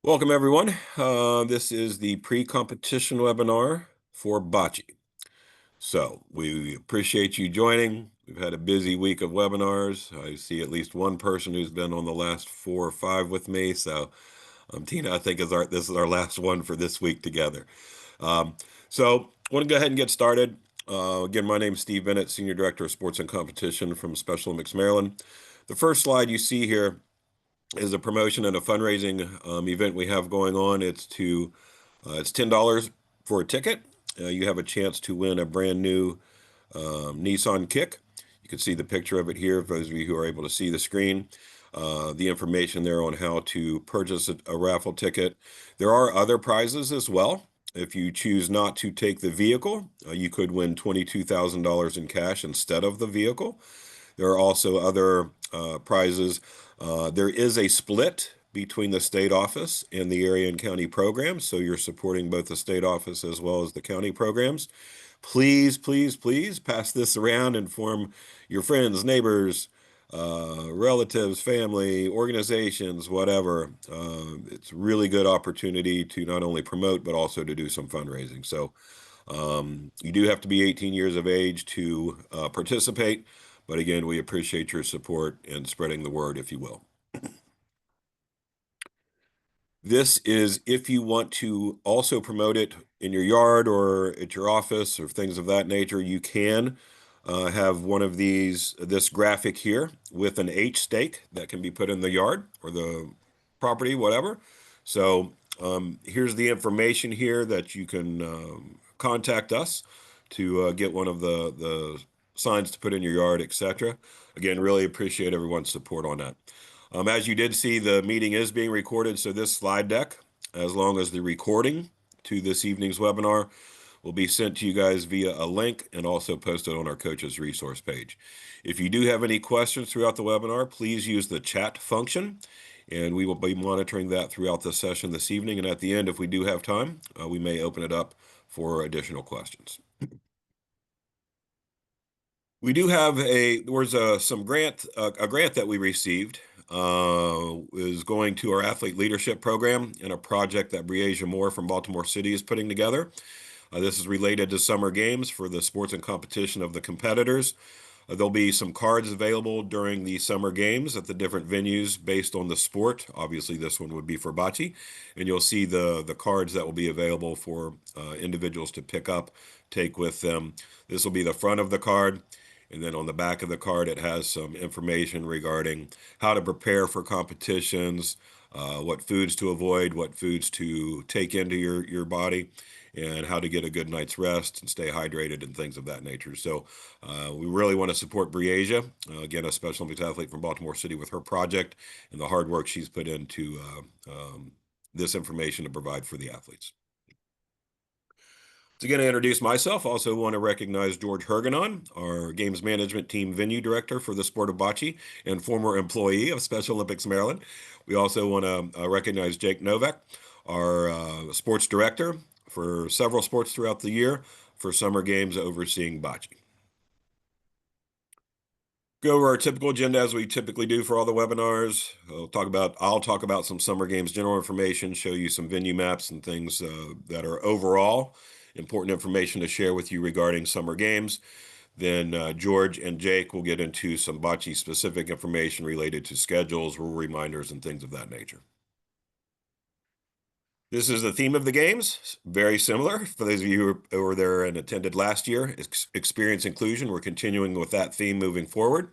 Welcome, everyone. This is the pre-competition webinar for Bocce. So we appreciate you joining. We've had a busy week of webinars. I see at least one person who's been on the last 4 or 5 with me. So Tina, I think this is our last one for this week together. Um, so I want to go ahead and get started. Again, my name is Steve Bennett, Senior Director of Sports and Competition from Special Olympics Maryland. The first slide you see here is a promotion and a fundraising event we have going on. It's $10 for a ticket. You have a chance to win a brand new Nissan Kick. You can see the picture of it here for those of you who are able to see the screen. The information there on how to purchase a raffle ticket. There are other prizes as well. If you choose not to take the vehicle, you could win $22,000 in cash instead of the vehicle. There are also other prizes. There is a split between the state office and the area and county programs, so you're supporting both the state office as well as the county programs. Please, please, please pass this around, inform your friends, neighbors, relatives, family, organizations, whatever. It's a really good opportunity to not only promote, but also to do some fundraising. So you do have to be 18 years of age to participate. But again, we appreciate your support and spreading the word, if you will. This is if you want to also promote it in your yard or at your office or things of that nature, you can have one of this graphic here with an H stake that can be put in the yard or the property, whatever. So here's the information here that you can contact us to get one of the signs to put in your yard, etc. Again, really appreciate everyone's support on that. As you did see, the meeting is being recorded, so this slide deck, as long as the recording to this evening's webinar, will be sent to you guys via a link and also posted on our coaches resource page. If you do have any questions throughout the webinar, please use the chat function, and we will be monitoring that throughout the session this evening. And at the end, if we do have time, we may open it up for additional questions. We do have a grant that we received is going to our athlete leadership program and a project that Breasia Moore from Baltimore City is putting together. This is related to summer games for the sports and competition of the competitors. There'll be some cards available during the summer games at the different venues based on the sport. Obviously, this one would be for bocce, and you'll see the cards that will be available for individuals to pick up, take with them. This will be the front of the card. And then on the back of the card, it has some information regarding how to prepare for competitions, what foods to avoid, what foods to take into your body, and how to get a good night's rest and stay hydrated and things of that nature. So we really want to support Breasia, again, a Special Olympics athlete from Baltimore City with her project and the hard work she's put into this information to provide for the athletes. To again, introduce myself, also want to recognize George Herganon, our Games Management Team Venue Director for the sport of bocce and former employee of Special Olympics Maryland. We also want to recognize Jake Novak, our Sports Director for several sports throughout the year for summer games overseeing bocce. Go over our typical agenda as we typically do for all the webinars. I'll talk about some summer games general information, show you some venue maps and things that are overall important information to share with you regarding summer games. Then George and Jake will get into some bocce specific information related to schedules, rule reminders, and things of that nature. This is the theme of the games, very similar. For those of you who were there and attended last year, experience inclusion. We're continuing with that theme moving forward.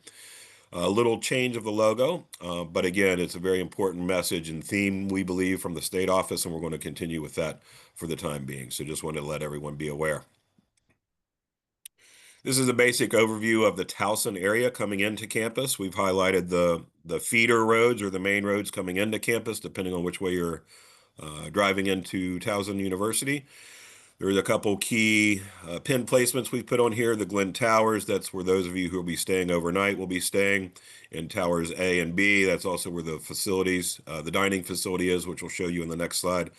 A little change of the logo, but again, it's a very important message and theme, we believe, from the state office, and we're going to continue with that for the time being. So just wanted to let everyone be aware. This is a basic overview of the Towson area coming into campus. We've highlighted the feeder roads or the main roads coming into campus, depending on which way you're driving into Towson University. There's a couple key pin placements we've put on here. The Glen Towers, that's where those of you who will be staying overnight will be staying. In Towers A and B, that's also where the facilities, the dining facility is, which we'll show you in the next slide.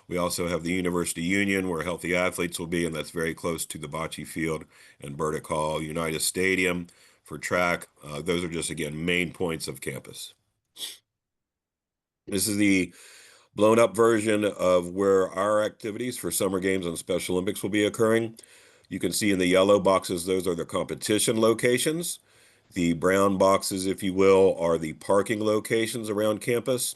We also have the University Union, where healthy athletes will be, and that's very close to the bocce field and Burdick Hall. Unitas Stadium for track. Those are just, again, main points of campus. This is the blown up version of where our activities for summer games and Special Olympics will be occurring. You can see in the yellow boxes, those are the competition locations. The brown boxes, if you will, are the parking locations around campus.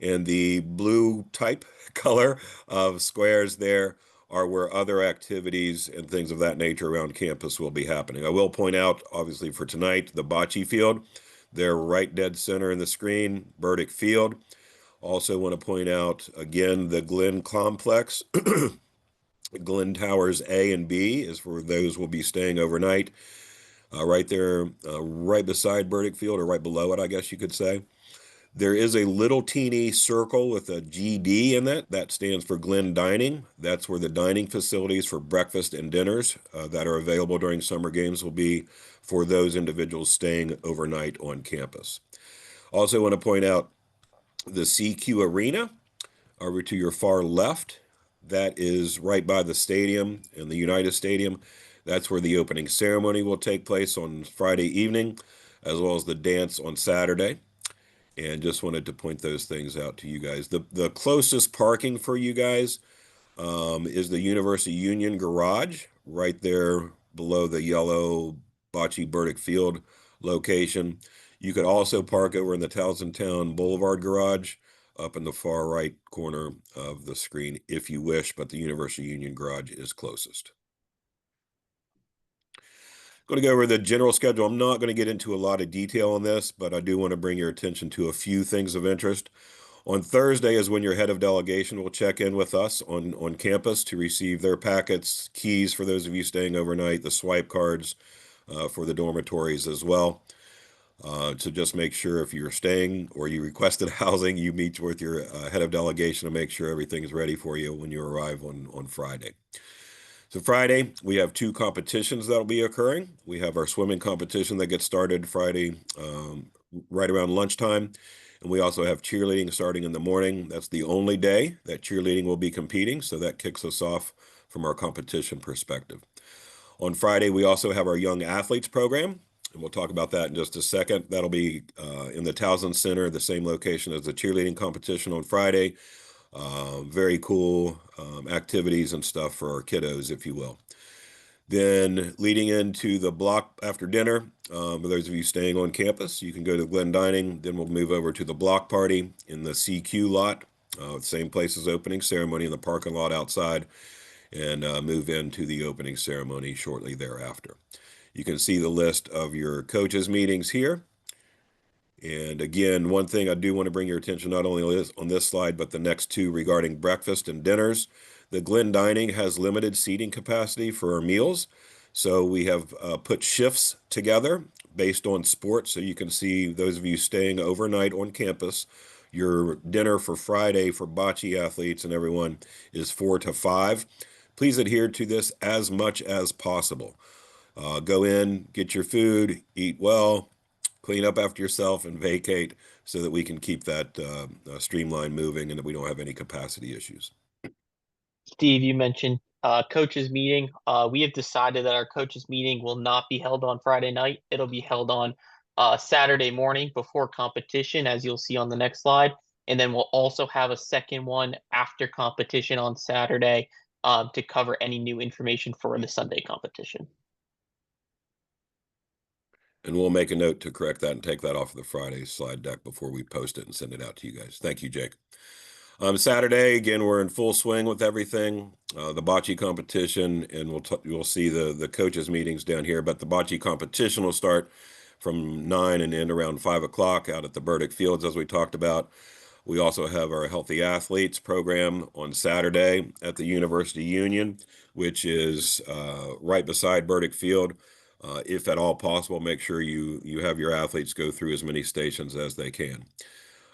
And the blue type color of squares there are where other activities and things of that nature around campus will be happening. I will point out, obviously, for tonight, the Bocce field. They're right dead center in the screen, Burdick Field. Also want to point out, again, the Glen Complex. Glen Towers A and B is for those who will be staying overnight. Right there, right beside Burdick Field, or right below it, I guess you could say. There is a little teeny circle with a GD in that. That stands for Glen Dining. That's where the dining facilities for breakfast and dinners that are available during summer games will be for those individuals staying overnight on campus. Also want to point out the CQ Arena over to your far left. That is right by the stadium and the United Stadium. That's where the opening ceremony will take place on Friday evening, as well as the dance on Saturday. And just wanted to point those things out to you guys. The closest parking for you guys is the University Union Garage, right there below the yellow Bocce Burdick Field location. You could also park over in the Towson Town Boulevard Garage up in the far right corner of the screen if you wish, but the University Union Garage is closest. Going to go over the general schedule. I'm not going to get into a lot of detail on this, but I do want to bring your attention to a few things of interest. On Thursday is when your head of delegation will check in with us on campus to receive their packets, keys for those of you staying overnight, the swipe cards for the dormitories as well. To just make sure if you're staying or you requested housing, you meet with your head of delegation to make sure everything is ready for you when you arrive on Friday. So Friday, we have two competitions that'll be occurring. We have our swimming competition that gets started Friday right around lunchtime. And we also have cheerleading starting in the morning. That's the only day that cheerleading will be competing. So that kicks us off from our competition perspective. On Friday, we also have our young athletes program. And we'll talk about that in just a second. That'll be in the Towson Center, the same location as the cheerleading competition on Friday. Very cool activities and stuff for our kiddos, if you will. Then leading into the block after dinner, for those of you staying on campus, you can go to Glen Dining. Then we'll move over to the block party in the CQ lot, same place as opening ceremony in the parking lot outside, and move into the opening ceremony shortly thereafter. You can see the list of your coaches' meetings here. And again, one thing I do want to bring your attention not only on this slide, but the next two regarding breakfast and dinners. The Glen Dining has limited seating capacity for our meals. So we have put shifts together based on sports. So you can see those of you staying overnight on campus, your dinner for Friday for Bocce athletes and everyone is 4 to 5. Please adhere to this as much as possible. Go in, get your food, eat well, clean up after yourself, and vacate so that we can keep that streamline moving and that we don't have any capacity issues. Steve, you mentioned coaches meeting. We have decided that our coaches meeting will not be held on Friday night. It'll be held on Saturday morning before competition, as you'll see on the next slide. And then we'll also have a second one after competition on Saturday to cover any new information for the Sunday competition. And we'll make a note to correct that and take that off of the Friday slide deck before we post it and send it out to you guys. Thank you, Jake. Saturday, again, we're in full swing with everything. The Bocce competition, and you'll see the coaches' meetings down here. But the Bocce competition will start from 9 and end around 5 o'clock out at the Burdick Fields, as we talked about. We also have our Healthy Athletes program on Saturday at the University Union, which is right beside Burdick Field. If at all possible, make sure you have your athletes go through as many stations as they can.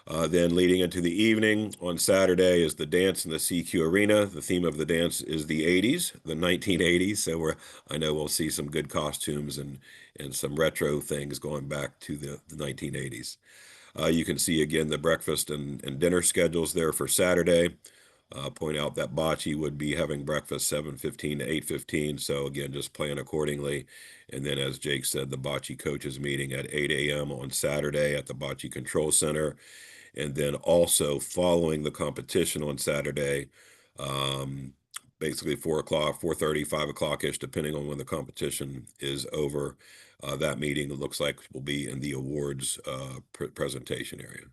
Then leading into the evening on Saturday is the dance in the CQ Arena. The theme of the dance is the 80s, the 1980s. So I know we'll see some good costumes and some retro things going back to the 1980s. You can see again the breakfast and dinner schedules there for Saturday. Point out that Bocce would be having breakfast 7:15 to 8:15. So again, just plan accordingly. And then, as Jake said, the Bocce coaches meeting at 8 a.m. on Saturday at the Bocce Control Center. And then also following the competition on Saturday, um, basically 4 o'clock, 4:30, 5 o'clock-ish, depending on when the competition is over. That meeting, it looks like, will be in the awards presentation area.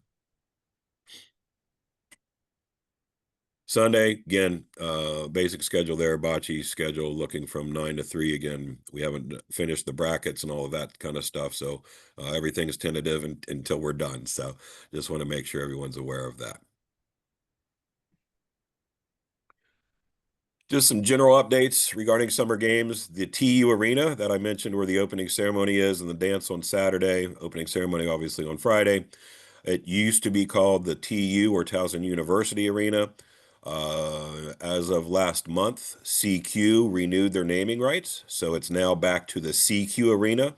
Sunday, again, basic schedule there, Bocce schedule looking from 9 to 3. Again, we haven't finished the brackets and all of that kind of stuff, so everything's tentative until we're done. So just want to make sure everyone's aware of that. Just some general updates regarding summer games. The TU Arena that I mentioned where the opening ceremony is and the dance on Saturday, opening ceremony obviously on Friday. It used to be called the TU or Towson University Arena. As of last month, CQ renewed their naming rights, so it's now back to the CQ Arena.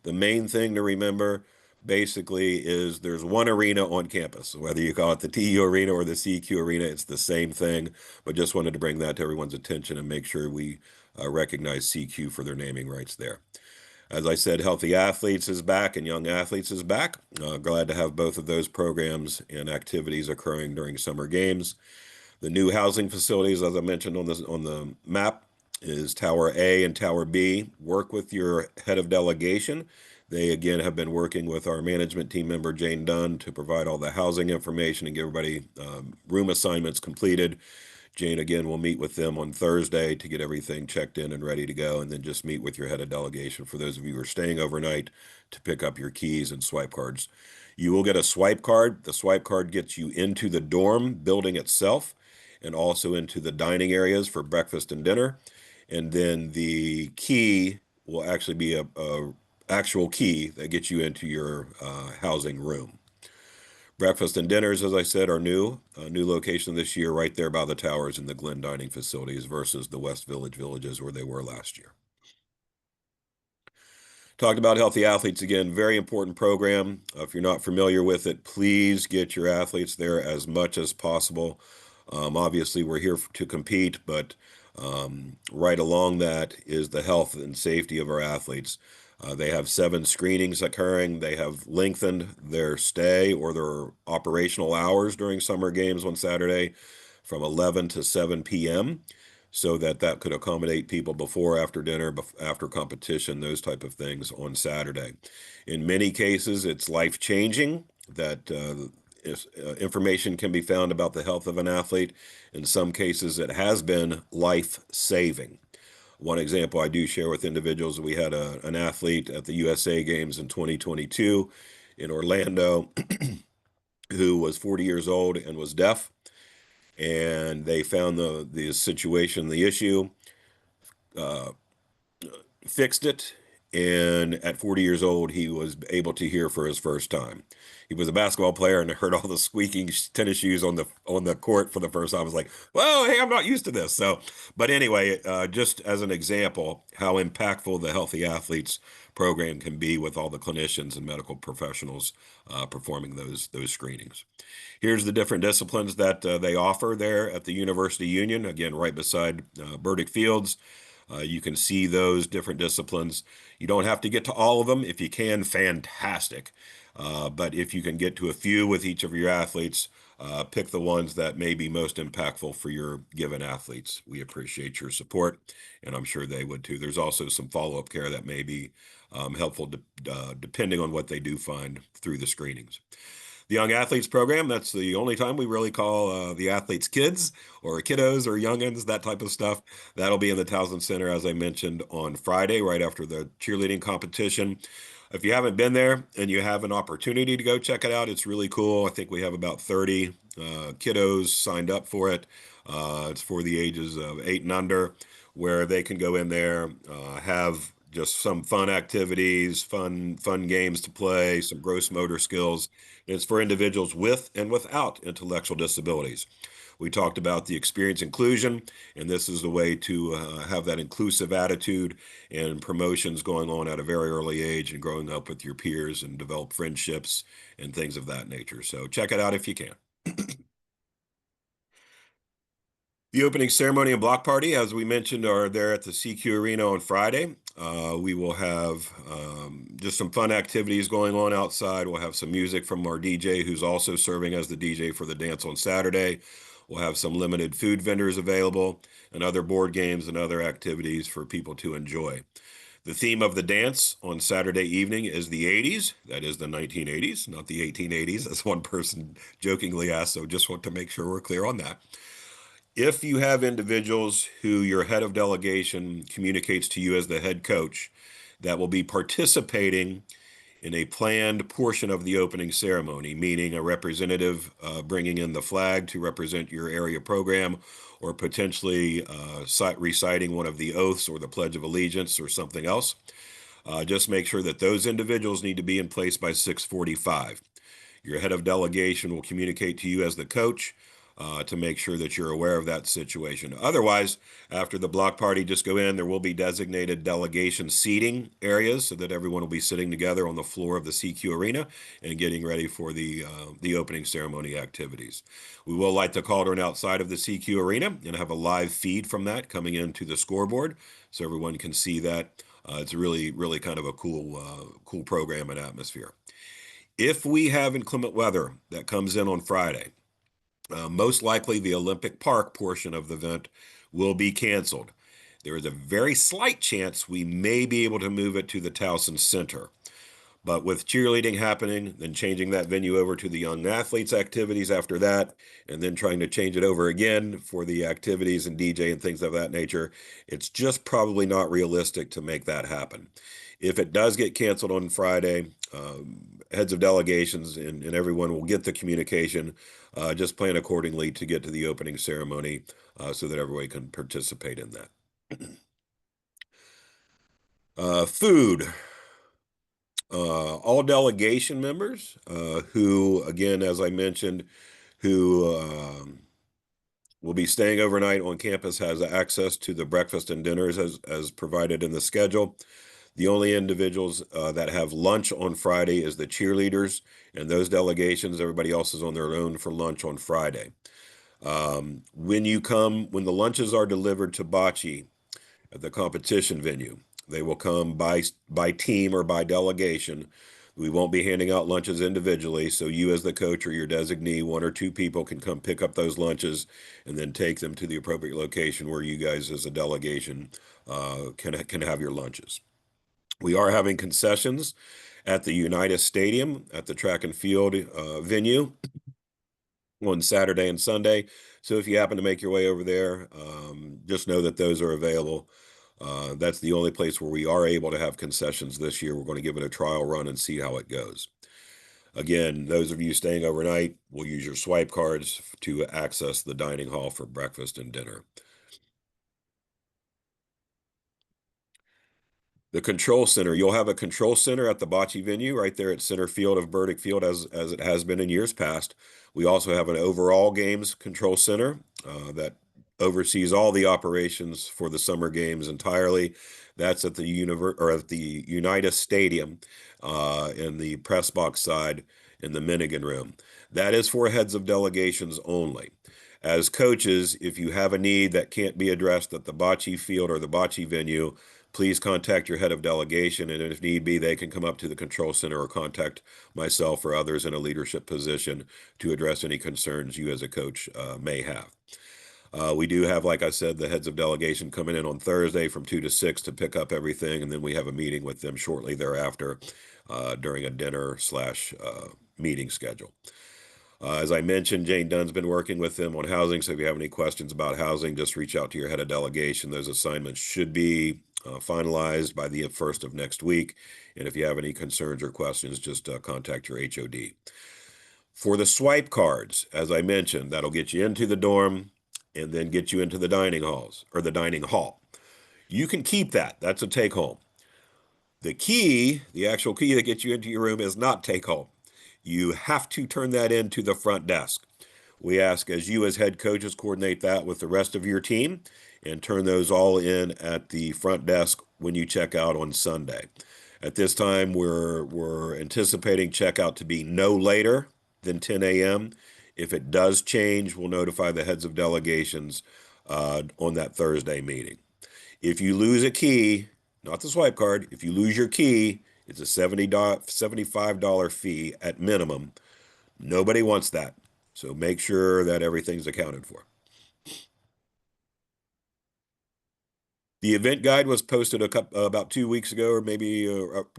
The main thing to remember basically is there's one arena on campus. Whether you call it the TU Arena or the CQ Arena, it's the same thing. But just wanted to bring that to everyone's attention and make sure we recognize CQ for their naming rights there. As I said, Healthy Athletes is back and Young Athletes is back. Glad to have both of those programs and activities occurring during summer games. The new housing facilities, as I mentioned on the map, is Tower A and Tower B. Work with your head of delegation. They again have been working with our management team member Jane Dunn to provide all the housing information and get everybody room assignments completed. Jane again will meet with them on Thursday to get everything checked in and ready to go, and then just meet with your head of delegation for those of you who are staying overnight to pick up your keys and swipe cards. You will get a swipe card. The swipe card gets you into the dorm building itself and also into the dining areas for breakfast and dinner. And then the key will actually be a actual key that gets you into your housing room. Breakfast and dinners, as I said, are new. A new location this year, right there by the towers in the Glen Dining facilities versus the West Village villages where they were last year. Talked about Healthy Athletes again, very important program. If you're not familiar with it, please get your athletes there as much as possible. Obviously, we're here to compete, but right along that is the health and safety of our athletes. They have 7 screenings occurring. They have lengthened their stay or their operational hours during summer games on Saturday from 11 to 7 p.m. so that that could accommodate people before, after dinner, after competition, those type of things on Saturday. In many cases, it's life-changing that information can be found about the health of an athlete. In some cases, it has been life-saving. One example I do share with individuals, we had an athlete at the USA Games in 2022 in Orlando who was 40 years old and was deaf, and they found the situation, the issue, uh, fixed it, and at 40 years old, he was able to hear for his first time. He was a basketball player and heard all the squeaking tennis shoes on the court for the first time. I was like, "Well, hey, I'm not used to this." So, but anyway, just as an example, how impactful the Healthy Athletes program can be with all the clinicians and medical professionals performing those screenings. Here's the different disciplines that they offer there at the University Union. Again, right beside Burdick Fields. You can see those different disciplines. You don't have to get to all of them. If you can, fantastic. But if you can get to a few with each of your athletes, pick the ones that may be most impactful for your given athletes. We appreciate your support, and I'm sure they would too. There's also some follow-up care that may be helpful depending on what they do find through the screenings. The Young Athletes program, that's the only time we really call the athletes kids or kiddos or youngins, that type of stuff. That'll be in the Towson Center, as I mentioned, on Friday, right after the cheerleading competition. If you haven't been there and you have an opportunity to go check it out, it's really cool. I think we have about 30 kiddos signed up for it. It's for the ages of 8 and under, where they can go in there, have just some fun activities, fun games to play, some gross motor skills. It's for individuals with and without intellectual disabilities. We talked about the experience inclusion, and this is the way to have that inclusive attitude and promotions going on at a very early age and growing up with your peers and develop friendships and things of that nature. So check it out if you can. The opening ceremony and block party, as we mentioned, are there at the CQ Arena on Friday. We will have just some fun activities going on outside. We'll have some music from our DJ, who's also serving as the DJ for the dance on Saturday. We'll have some limited food vendors available and other board games and other activities for people to enjoy. The theme of the dance on Saturday evening is the 80s. That is the 1980s, not the 1880s, as one person jokingly asked. So just want to make sure we're clear on that. If you have individuals who your head of delegation communicates to you as the head coach that will be participating in a planned portion of the opening ceremony, meaning a representative bringing in the flag to represent your area program, or potentially reciting one of the oaths or the Pledge of Allegiance or something else, just make sure that those individuals need to be in place by 6:45. Your head of delegation will communicate to you as the coach to make sure that you're aware of that situation. Otherwise, after the block party, just go in. There will be designated delegation seating areas so that everyone will be sitting together on the floor of the CQ Arena and getting ready for the opening ceremony activities. We will light the cauldron outside of the CQ Arena and have a live feed from that coming into the scoreboard so everyone can see that. It's really, really kind of a cool program and atmosphere. If we have inclement weather that comes in on Friday, most likely the Olympic Park portion of the event will be canceled. There is a very slight chance we may be able to move it to the Towson Center. But with cheerleading happening, then changing that venue over to the young athletes activities after that, and then trying to change it over again for the activities and DJ and things of that nature, it's just probably not realistic to make that happen. If it does get canceled on Friday, heads of delegations and everyone will get the communication. Just plan accordingly to get to the opening ceremony so that everybody can participate in that. Food. All delegation members who, again, as I mentioned, who will be staying overnight on campus has access to the breakfast and dinners as provided in the schedule. The only individuals that have lunch on Friday is the cheerleaders and those delegations. Everybody else is on their own for lunch on Friday. When the lunches are delivered to Bocce at the competition venue, they will come by team or by delegation. We won't be handing out lunches individually, so you as the coach or your designee, one or two people can come pick up those lunches and then take them to the appropriate location where you guys as a delegation can have your lunches. We are having concessions at the Unitas Stadium at the track and field venue on Saturday and Sunday. So if you happen to make your way over there, just know that those are available. That's the only place where we are able to have concessions this year. We're going to give it a trial run and see how it goes. Again, those of you staying overnight will use your swipe cards to access the dining hall for breakfast and dinner. The control center. You'll have a control center at the Bocce venue right there at center field of Burdick Field as it has been in years past. We also have an overall games control center that oversees all the operations for the summer games entirely. That's at the Unitas Stadium in the press box side in the Minigan room. That is for heads of delegations only. As coaches, if you have a need that can't be addressed at the Bocce field or the Bocce venue, please contact your head of delegation, and if need be, they can come up to the control center or contact myself or others in a leadership position to address any concerns you as a coach may have. We do have, like I said, the heads of delegation coming in on Thursday from 2 to 6 to pick up everything, and then we have a meeting with them shortly thereafter during a dinner/meeting schedule. As I mentioned, Jane Dunn's been working with them on housing, so if you have any questions about housing, just reach out to your head of delegation. Those assignments should be finalized by the 1st of next week, and if you have any concerns or questions, just contact your HOD. For the swipe cards, as I mentioned, that'll get you into the dorm and then get you into the dining halls or the dining hall. You can keep that. That's a take home. The actual key that gets you into your room is not take home. You have to turn that in to the front desk. We ask as you as head coaches coordinate that with the rest of your team and turn those all in at the front desk when you check out on Sunday. At this time, we're anticipating checkout to be no later than 10 a.m. If it does change, we'll notify the heads of delegations on that Thursday meeting. If you lose a key, not the swipe card, if you lose your key, it's a $75 fee at minimum. Nobody wants that. So make sure that everything's accounted for. The event guide was posted about 2 weeks ago, or maybe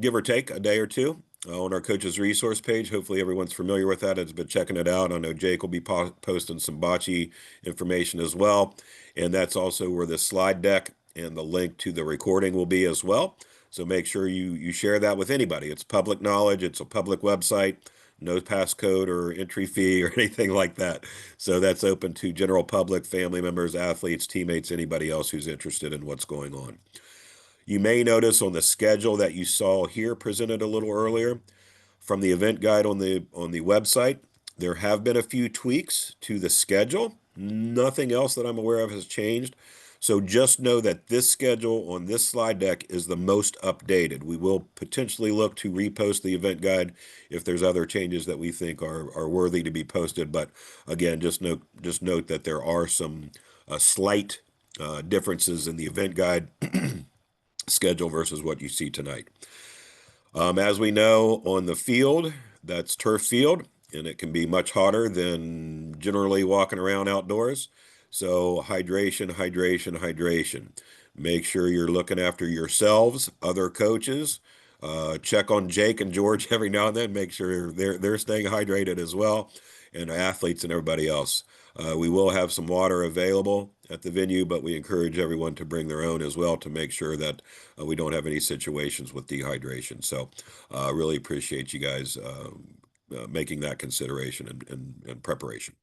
give or take a day or two, on our coach's resource page. Hopefully, everyone's familiar with that. Has been checking it out. I know Jake will be posting some bocce information as well, and that's also where the slide deck and the link to the recording will be as well. So make sure you share that with anybody. It's public knowledge. It's a public website. No passcode or entry fee or anything like that. So that's open to general public, family members, athletes, teammates, anybody else who's interested in what's going on. You may notice on the schedule that you saw here presented a little earlier, from the event guide on the website, there have been a few tweaks to the schedule. Nothing else that I'm aware of has changed. So just know that this schedule on this slide deck is the most updated. We will potentially look to repost the event guide if there's other changes that we think are worthy to be posted. But again, just note that there are some slight differences in the event guide schedule versus what you see tonight. As we know, on the field, that's turf field, and it can be much hotter than generally walking around outdoors. So hydration, hydration, hydration. Make sure you're looking after yourselves, other coaches. Check on Jake and George every now and then. Make sure they're staying hydrated as well, and athletes and everybody else. We will have some water available at the venue, but we encourage everyone to bring their own as well to make sure that we don't have any situations with dehydration. So really appreciate you guys making that consideration and preparation.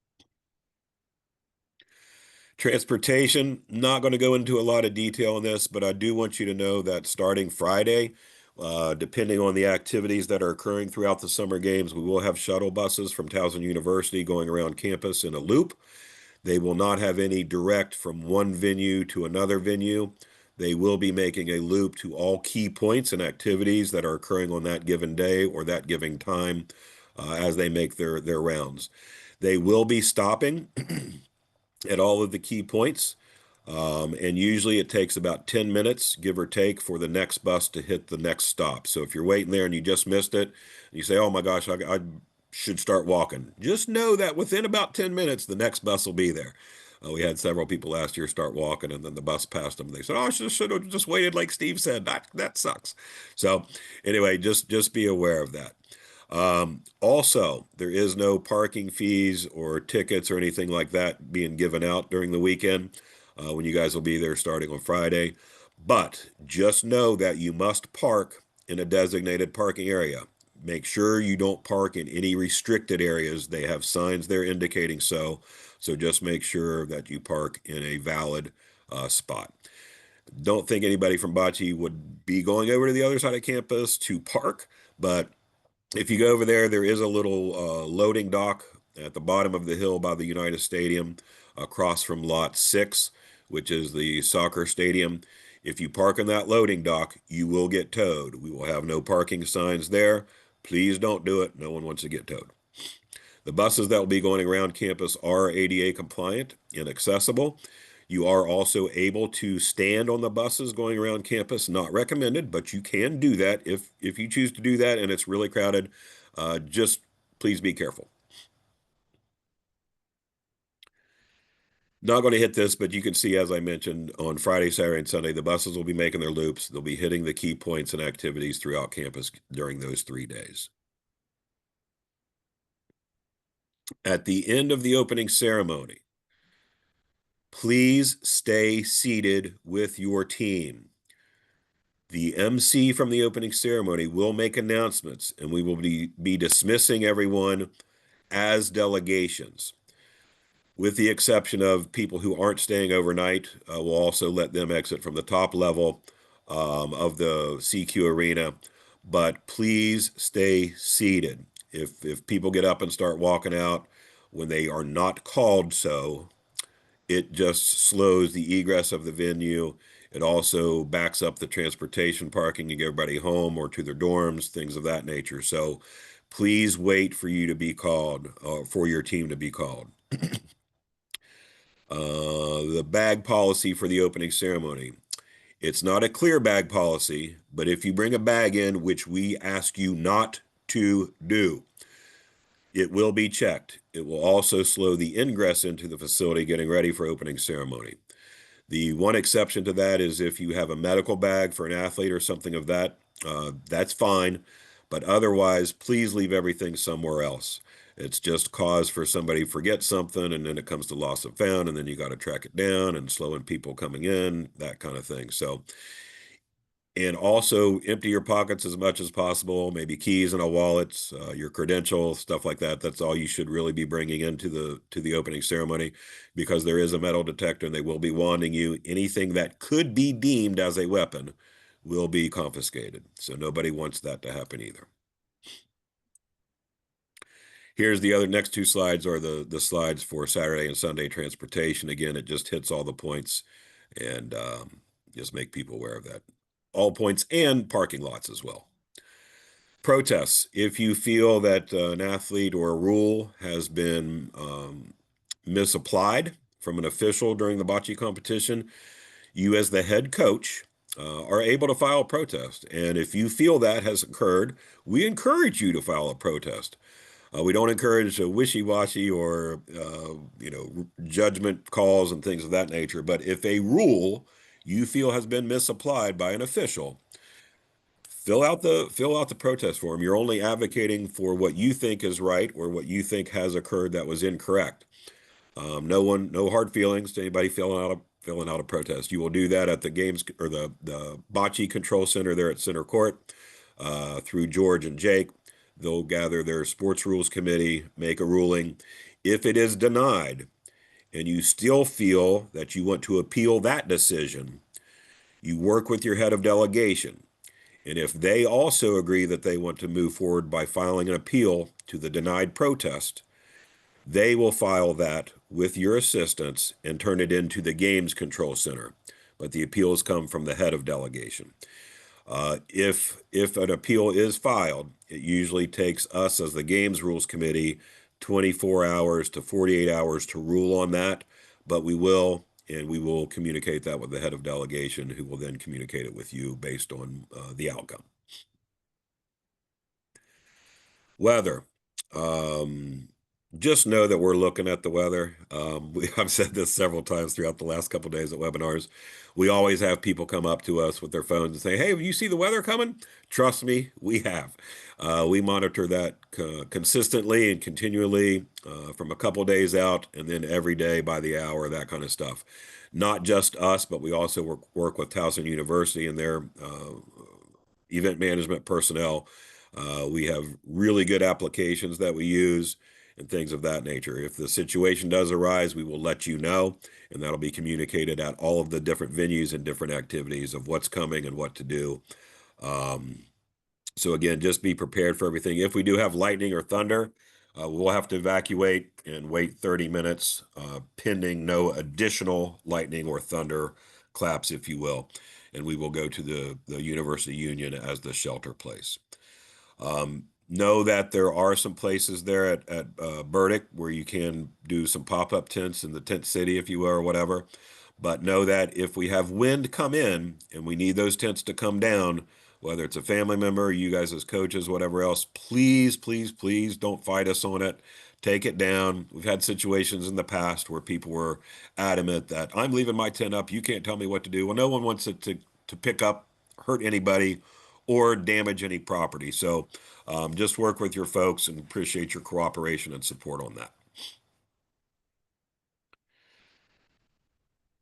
Transportation, not going to go into a lot of detail on this, but I do want you to know that starting Friday, depending on the activities that are occurring throughout the summer games, we will have shuttle buses from Towson University going around campus in a loop. They will not have any direct from one venue to another venue. They will be making a loop to all key points and activities that are occurring on that given day or that given time as they make their rounds. They will be stopping at all of the key points. And usually it takes about 10 minutes, give or take, for the next bus to hit the next stop. So if you're waiting there and you just missed it, and you say, oh my gosh, I should start walking. Just know that within about 10 minutes, the next bus will be there. We had several people last year start walking, and then the bus passed them. They said, "Oh, I should have just waited," like Steve said. That sucks. So, anyway, just be aware of that. Also, there is no parking fees or tickets or anything like that being given out during the weekend when you guys will be there starting on Friday. But just know that you must park in a designated parking area. Make sure you don't park in any restricted areas. They have signs there indicating so. So just make sure that you park in a valid spot. Don't think anybody from Bocce would be going over to the other side of campus to park, but if you go over there, there is a little loading dock at the bottom of the hill by the United Stadium, across from Lot 6, which is the soccer stadium. If you park in that loading dock, you will get towed. We will have no parking signs there. Please don't do it. No one wants to get towed. The buses that will be going around campus are ADA compliant and accessible. You are also able to stand on the buses going around campus. Not recommended, but you can do that if you choose to do that and it's really crowded. Just please be careful. Not going to hit this, but you can see, as I mentioned, on Friday, Saturday, and Sunday, the buses will be making their loops. They'll be hitting the key points and activities throughout campus during those 3 days. At the end of the opening ceremony, please stay seated with your team. The MC from the opening ceremony will make announcements, and we will be dismissing everyone as delegations. With the exception of people who aren't staying overnight, we'll also let them exit from the top level of the CQ arena. But please stay seated. If people get up and start walking out when they are not called so, it just slows the egress of the venue. It also backs up the transportation parking to get everybody home or to their dorms, things of that nature. So please wait for you to be called, for your team to be called. The bag policy for the opening ceremony. It's not a clear bag policy, but if you bring a bag in, which we ask you not to do, it will be checked. It will also slow the ingress into the facility getting ready for opening ceremony. The one exception to that is if you have a medical bag for an athlete or something of that, that's fine. But otherwise, please leave everything somewhere else. It's just cause for somebody to forget something, and then it comes to loss of found, and then you got to track it down and slowing people coming in, that kind of thing. So, and also empty your pockets as much as possible, maybe keys in a wallet, your credentials, stuff like that. That's all you should really be bringing into the opening ceremony, because there is a metal detector and they will be wanding you. Anything that could be deemed as a weapon will be confiscated. So nobody wants that to happen either. Here's the other next two slides are the slides for Saturday and Sunday transportation. Again, it just hits all the points and just make people aware of that. All points and parking lots as well. Protests. If you feel that an athlete or a rule has been misapplied from an official during the bocce competition, you as the head coach are able to file a protest. And if you feel that has occurred, we encourage you to file a protest. We don't encourage wishy-washy or judgment calls and things of that nature. But if a rule you feel has been misapplied by an official, fill out the protest form. You're only advocating for what you think is right or what you think has occurred that was incorrect. No hard feelings to anybody filling out a protest. You will do that at the games or the bocce control center there at Center Court through George and Jake. They'll gather their sports rules committee, make a ruling. If it is denied and you still feel that you want to appeal that decision, you work with your head of delegation. And if they also agree that they want to move forward by filing an appeal to the denied protest, they will file that with your assistance and turn it into the Games Control Center. But the appeals come from the head of delegation. If an appeal is filed, it usually takes us as the Games Rules Committee 24 hours to 48 hours to rule on that, but we will communicate that with the head of delegation, who will then communicate it with you based on the outcome. Weather. Um, just know that we're looking at the weather. I've said this several times throughout the last couple of days at webinars. We always have people come up to us with their phones and say, "Hey, have you see the weather coming?" Trust me, we have. We monitor that consistently and continually from a couple of days out, and then every day by the hour, that kind of stuff. Not just us, but we also work with Towson University and their event management personnel. We have really good applications that we use and things of that nature. If the situation does arise, we will let you know, and that'll be communicated at all of the different venues and different activities of what's coming and what to do. Um, so again, just be prepared for everything. If we do have lightning or thunder, we'll have to evacuate and wait 30 minutes, pending no additional lightning or thunder claps, if you will. And we will go to the University Union as the shelter place. Know that there are some places there at Burdick where you can do some pop-up tents in the tent city, if you will, or whatever. But know that if we have wind come in and we need those tents to come down, whether it's a family member, you guys as coaches, whatever else, please, please, please don't fight us on it. Take it down. We've had situations in the past where people were adamant that I'm leaving my tent up. You can't tell me what to do. Well, no one wants it to pick up, hurt anybody, or damage any property. So just work with your folks and appreciate your cooperation and support on that.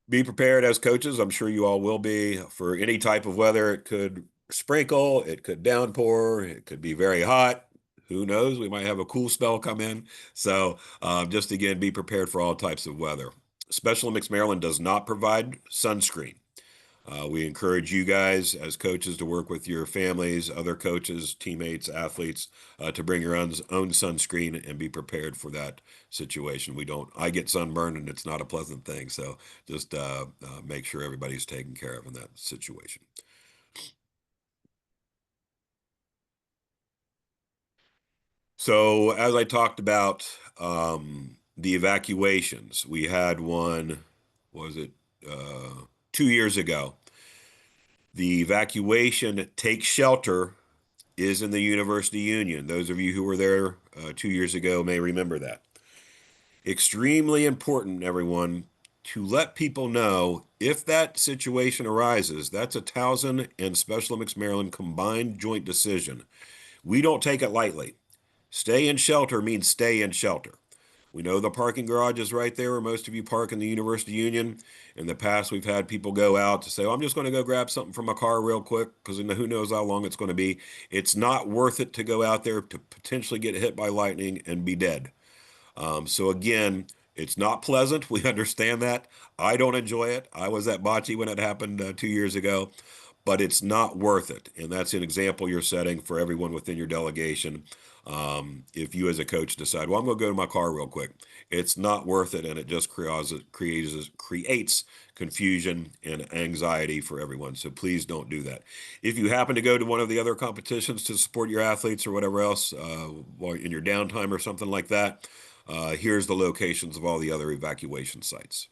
Be prepared as coaches. I'm sure you all will be for any type of weather. It could sprinkle, it could downpour, it could be very hot. Who knows? We might have a cool spell come in. So just again, be prepared for all types of weather. Special Olympics Maryland does not provide sunscreen. We encourage you guys as coaches to work with your families, other coaches, teammates, athletes, to bring your own sunscreen and be prepared for that situation. I get sunburned and it's not a pleasant thing. So just make sure everybody's taken care of in that situation. So as I talked about, the evacuations. We had one, was it 2 years ago? The evacuation take shelter is in the University Union. Those of you who were there 2 years ago may remember that. Extremely important, everyone, to let people know if that situation arises. That's a Towson and Special Olympics Maryland combined joint decision. We don't take it lightly. Stay in shelter means stay in shelter. We know the parking garage is right there where most of you park in the University Union. In the past, we've had people go out to say, oh, I'm just going to go grab something from my car real quick because who knows how long it's going to be. It's not worth it to go out there to potentially get hit by lightning and be dead. So again, it's not pleasant. We understand that. I don't enjoy it. I was at Bocce when it happened 2 years ago, but it's not worth it. And that's an example you're setting for everyone within your delegation. If you as a coach decide, well, I'm going to go to my car real quick, it's not worth it, and it just creates confusion and anxiety for everyone. So please don't do that. If you happen to go to one of the other competitions to support your athletes or whatever else, while in your downtime or something like that, here's the locations of all the other evacuation sites.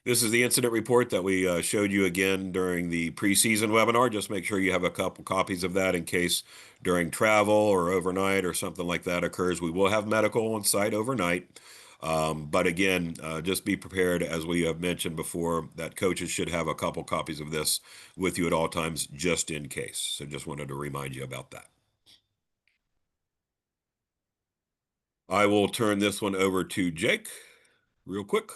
This is the incident report that we showed you again during the preseason webinar. Just make sure you have a couple copies of that in case during travel or overnight or something like that occurs. We will have medical on site overnight. But again, just be prepared, as we have mentioned before, that coaches should have a couple copies of this with you at all times, just in case. So just wanted to remind you about that. I will turn this one over to Jake real quick.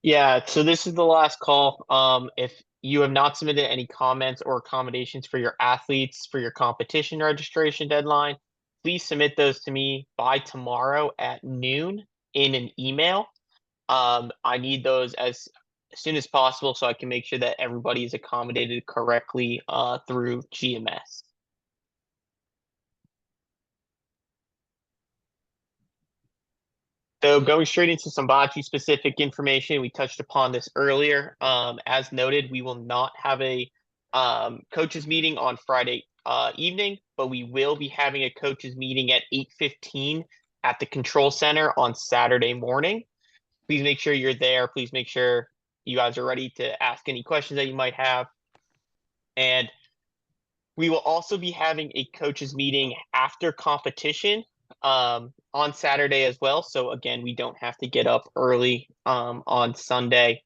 Yeah, so this is the last call. If you have not submitted any comments or accommodations for your athletes for your competition registration deadline, please submit those to me by tomorrow at noon in an email. I need those as soon as possible so I can make sure that everybody is accommodated correctly through GMS. So going straight into some Bocce specific information, we touched upon this earlier. As noted, we will not have a coaches meeting on Friday evening, but we will be having a coaches meeting at 8:15 at the control center on Saturday morning. Please make sure you're there. Please make sure you guys are ready to ask any questions that you might have. And we will also be having a coaches meeting after competition on Saturday as well. So again, we don't have to get up early on Sunday.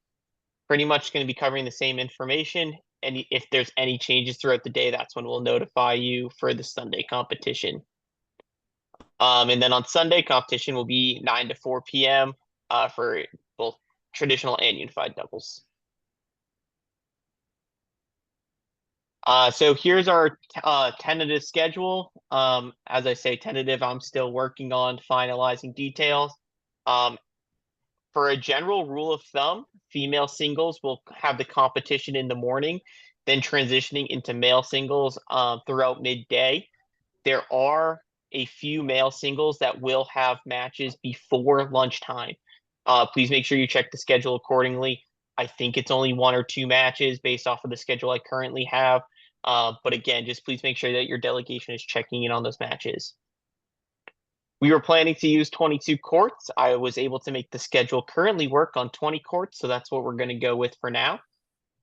Pretty much going to be covering the same information. And if there's any changes throughout the day, that's when we'll notify you for the Sunday competition. And then on Sunday, competition will be 9 to 4 p.m. For both traditional and unified doubles. So here's our tentative schedule. As I say, tentative, I'm still working on finalizing details. Um, for a general rule of thumb, female singles will have the competition in the morning, then transitioning into male singles throughout midday. There are a few male singles that will have matches before lunchtime. Please make sure you check the schedule accordingly. I think it's only one or two matches based off of the schedule I currently have. But again, just please make sure that your delegation is checking in on those matches. We were planning to use 22 courts. I was able to make the schedule currently work on 20 courts, so that's what we're going to go with for now.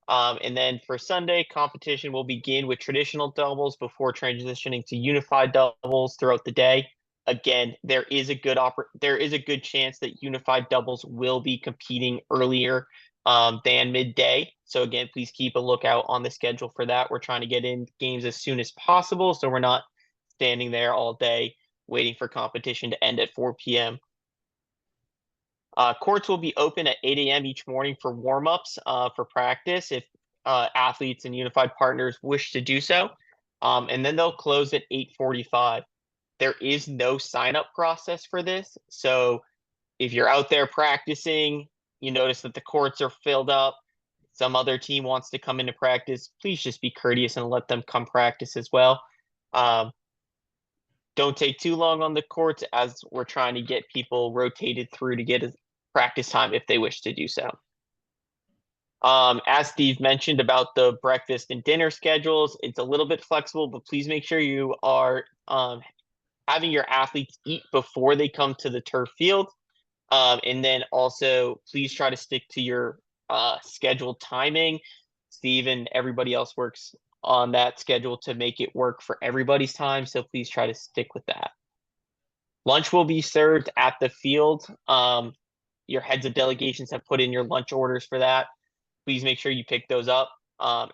And then for Sunday, competition will begin with traditional doubles before transitioning to unified doubles throughout the day. Again, there is a good chance that unified doubles will be competing earlier than midday. So again, please keep a lookout on the schedule for that. We're trying to get in games as soon as possible, so we're not standing there all day waiting for competition to end at 4 p.m. Courts will be open at 8 a.m. each morning for warm-ups for practice if athletes and unified partners wish to do so. And then they'll close at 8:45. There is no sign-up process for this. So if you're out there practicing, you notice that the courts are filled up, some other team wants to come into practice, please just be courteous and let them come practice as well. Don't take too long on the courts as we're trying to get people rotated through to get a practice time if they wish to do so. As Steve mentioned about the breakfast and dinner schedules, it's a little bit flexible, but please make sure you are having your athletes eat before they come to the turf field. And then also please try to stick to your scheduled timing. Steve and everybody else works on that schedule to make it work for everybody's time. So please try to stick with that. Lunch will be served at the field. Your heads of delegations have put in your lunch orders for that. Please make sure you pick those up.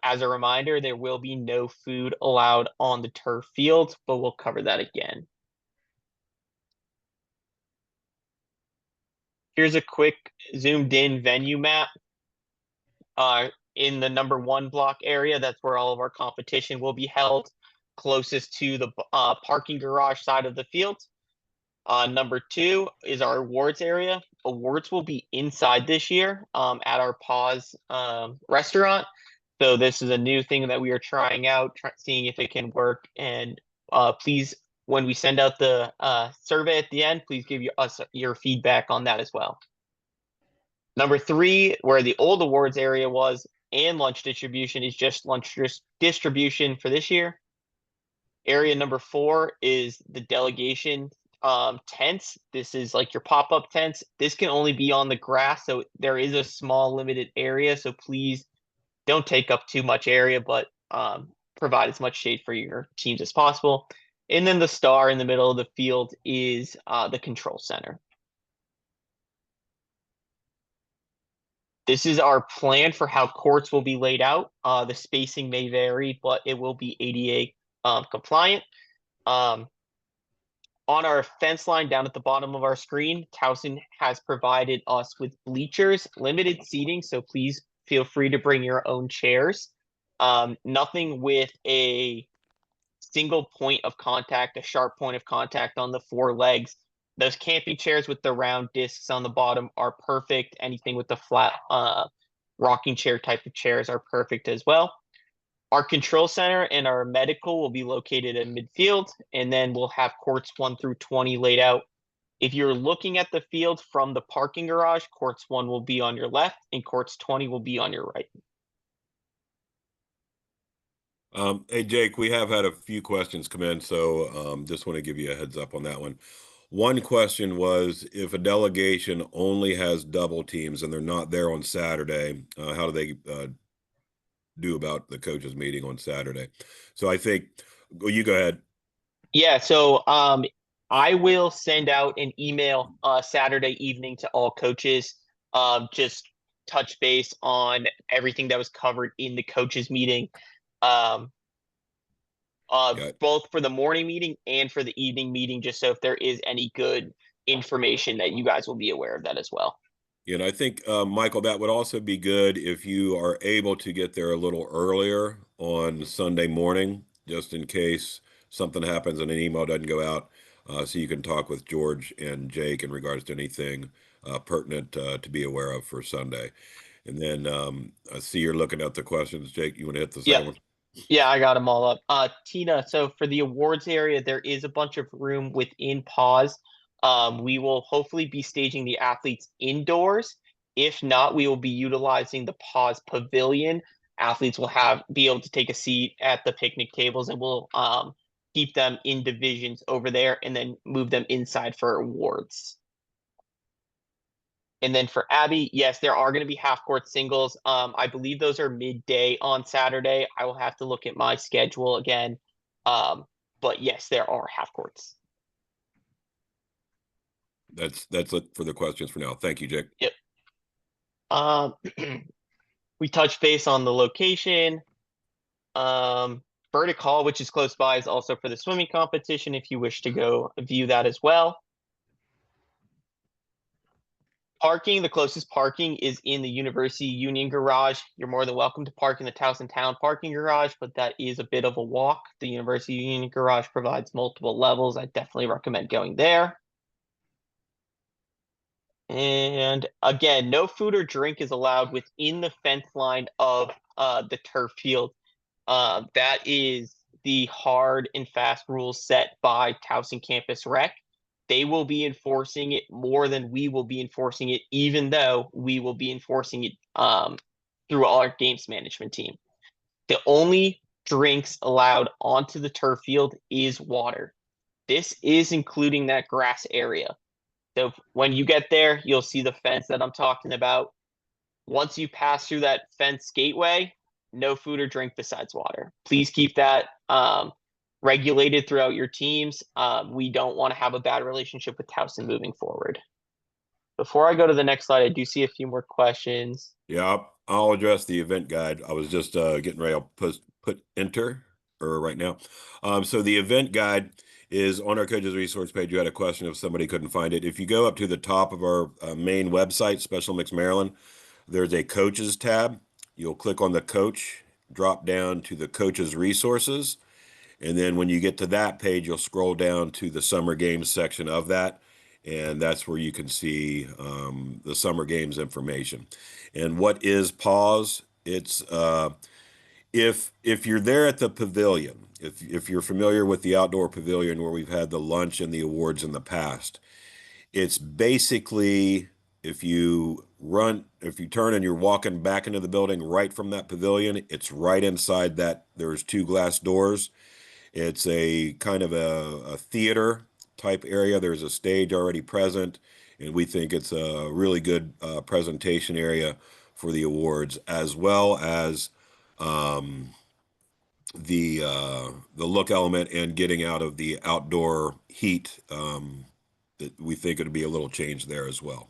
As a reminder, there will be no food allowed on the turf field, but we'll cover that again. Here's a quick zoomed in venue map. In the number 1 block area, that's where all of our competition will be held, closest to the parking garage side of the field. Number 2 is our awards area. Awards will be inside this year at our Pause restaurant. So this is a new thing that we are trying out, seeing if it can work. And please, when we send out the survey at the end, please give us your feedback on that as well. Number 3, where the old awards area was, and lunch distribution is just lunch distribution for this year. Area number 4 is the delegation tents. This is like your pop-up tents. This can only be on the grass, so there is a small limited area. So please don't take up too much area, but provide as much shade for your teams as possible. And then the star in the middle of the field is the control center. This is our plan for how courts will be laid out. The spacing may vary, but it will be ADA compliant. On our fence line down at the bottom of our screen, Towson has provided us with bleachers, limited seating, so please feel free to bring your own chairs. Nothing with a single point of contact, a sharp point of contact on the 4 legs. Those camping chairs with the round discs on the bottom are perfect. Anything with the flat rocking chair type of chairs are perfect as well. Our control center and our medical will be located in midfield, and then we'll have courts 1 through 20 laid out. If you're looking at the field from the parking garage, courts 1 will be on your left and courts 20 will be on your right. Hey, Jake, we have had a few questions come in, so just want to give you a heads up on that one. One question was, if a delegation only has double teams and they're not there on Saturday, how do they do about the coaches meeting on Saturday? So I think, well, you go ahead. Yeah, so I will send out an email Saturday evening to all coaches, just touch base on everything that was covered in the coaches meeting, um, Yeah. both for the morning meeting and for the evening meeting, just so if there is any good information that you guys will be aware of that as well. And I think, Michael, that would also be good if you are able to get there a little earlier on Sunday morning, just in case something happens and an email doesn't go out, so you can talk with George and Jake in regards to anything pertinent to be aware of for Sunday. And then I see you're looking at the questions. Jake, you want to hit the Yep. second one? Yeah, I got them all up. Tina, so for the awards area, there is a bunch of room within Pause. We will hopefully be staging the athletes indoors. If not, we will be utilizing the Pause Pavilion. Athletes will be able to take a seat at the picnic tables, and we'll keep them in divisions over there, and then move them inside for awards. And then for Abby, yes, there are going to be half court singles. I believe those are midday on Saturday. I will have to look at my schedule again. But yes, there are half courts. That's it for the questions for now. Thank you, Jake. Yep. We touched base on the location. Burdick Hall, which is close by, is also for the swimming competition if you wish to go view that as well. Parking, the closest parking is in the University Union Garage. You're more than welcome to park in the Towson Town parking garage, but that is a bit of a walk. The University Union Garage provides multiple levels. I definitely recommend going there. And again, no food or drink is allowed within the fence line of the turf field. That is the hard and fast rules set by Towson Campus Rec. They will be enforcing it more than we will be enforcing it, even though we will be enforcing it through our games management team. The only drinks allowed onto the turf field is water. This is including that grass area. So when you get there, you'll see the fence that I'm talking about. Once you pass through that fence gateway, no food or drink besides water. Please keep that regulated throughout your teams. We don't want to have a bad relationship with Towson moving forward. Before I go to the next slide, I do see a few more questions. Yeah, I'll address the event guide. I was just getting ready. I'll put enter or right now. So the event guide is on our coaches resource page. You had a question if somebody couldn't find it. If you go up to the top of our main website, Special Mix Maryland, there's a coaches tab. You'll click on the coach, drop down to the coaches resources. And then when you get to that page, you'll scroll down to the summer games section of that. And that's where you can see the summer games information. And what is pause? It's if you're there at the pavilion, if you're familiar with the outdoor pavilion where we've had the lunch and the awards in the past, it's basically if you turn and you're walking back into the building right from that pavilion, it's right inside that. There's two glass doors. It's a kind of a theater type area. There's a stage already present, and we think it's a really good presentation area for the awards, as well as um, the look element and getting out of the outdoor heat. That we think it'd be a little change there as well.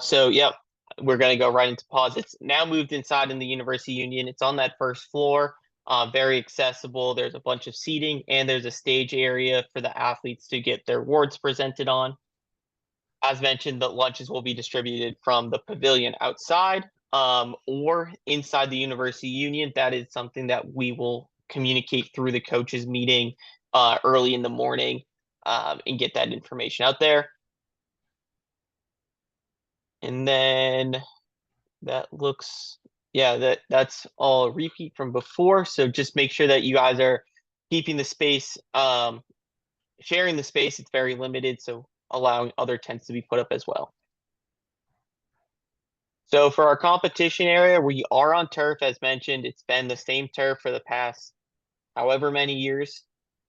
So yep, we're gonna go right into pause. It's now moved inside in the University Union. It's on that first floor. Very accessible. There's a bunch of seating and there's a stage area for the athletes to get their awards presented on. As mentioned, the lunches will be distributed from the pavilion outside or inside the University Union. That is something that we will communicate through the coaches meeting early in the morning and get that information out there. And then that looks, yeah, that's all repeat from before. So just make sure that you guys are keeping the space, sharing the space. It's very limited, so allowing other tents to be put up as well. So for our competition area, we are on turf, as mentioned. It's been the same turf for the past however many years.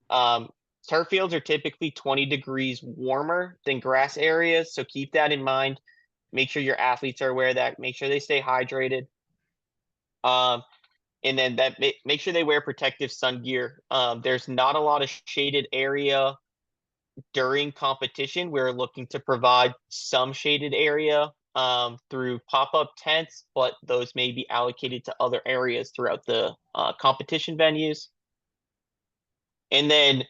Um, Turf fields are typically 20 degrees warmer than grass areas, so keep that in mind. Make sure your athletes are aware of that. Make sure they stay hydrated. Um, and then make sure they wear protective sun gear. There's not a lot of shaded area during competition. We're looking to provide some shaded area through pop-up tents, but those may be allocated to other areas throughout the competition venues. And then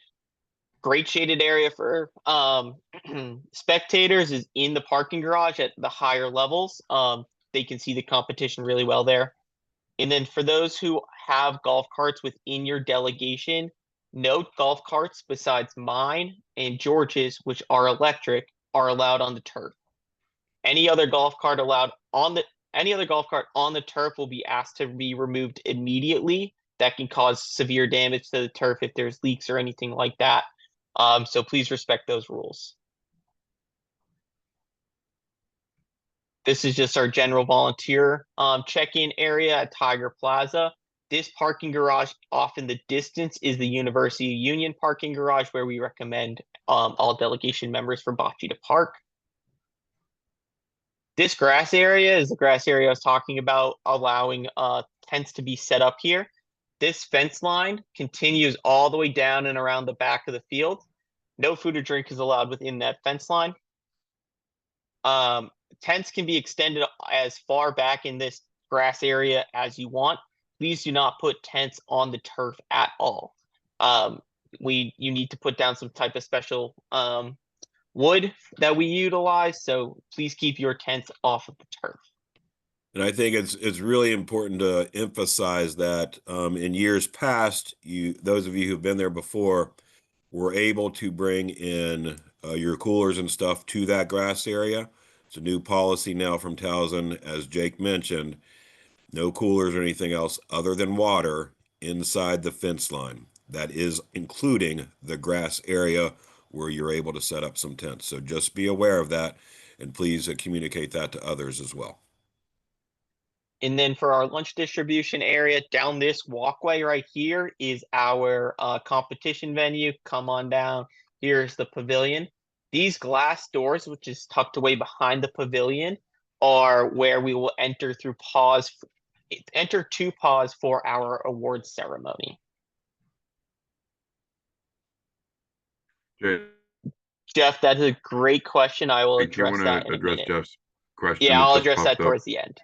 great shaded area for spectators is in the parking garage at the higher levels. They can see the competition really well there. And then for those who have golf carts within your delegation, note golf carts besides mine and George's, which are electric, are allowed on the turf. Any other golf cart allowed on the any other golf cart on the turf will be asked to be removed immediately. That can cause severe damage to the turf if there's leaks or anything like that. So please respect those rules. This is just our general volunteer check-in area at Tiger Plaza. This parking garage off in the distance is the University Union parking garage where we recommend all delegation members for Bocce to park. This grass area is the grass area I was talking about, allowing tents to be set up here. This fence line continues all the way down and around the back of the field. No food or drink is allowed within that fence line. Tents can be extended as far back in this grass area as you want. Please do not put tents on the turf at all. You need to put down some type of special wood that we utilize, so please keep your tents off of the turf. And I think it's really important to emphasize that in years past, those of you who've been there before were able to bring in your coolers and stuff to that grass area. It's a new policy now from Towson, as Jake mentioned, no coolers or anything else other than water inside the fence line. That is including the grass area where you're able to set up some tents. So just be aware of that, and please communicate that to others as well. And then for our lunch distribution area, down this walkway right here is our competition venue. Come on down. Here's the pavilion. These glass doors, which is tucked away behind the pavilion, are where we will enter to pause for our awards ceremony. Jay, Jeff, that is a great question. I will do you address want that in to a address minute. Jeff's question Yeah, that I'll just address that popped up? towards the end.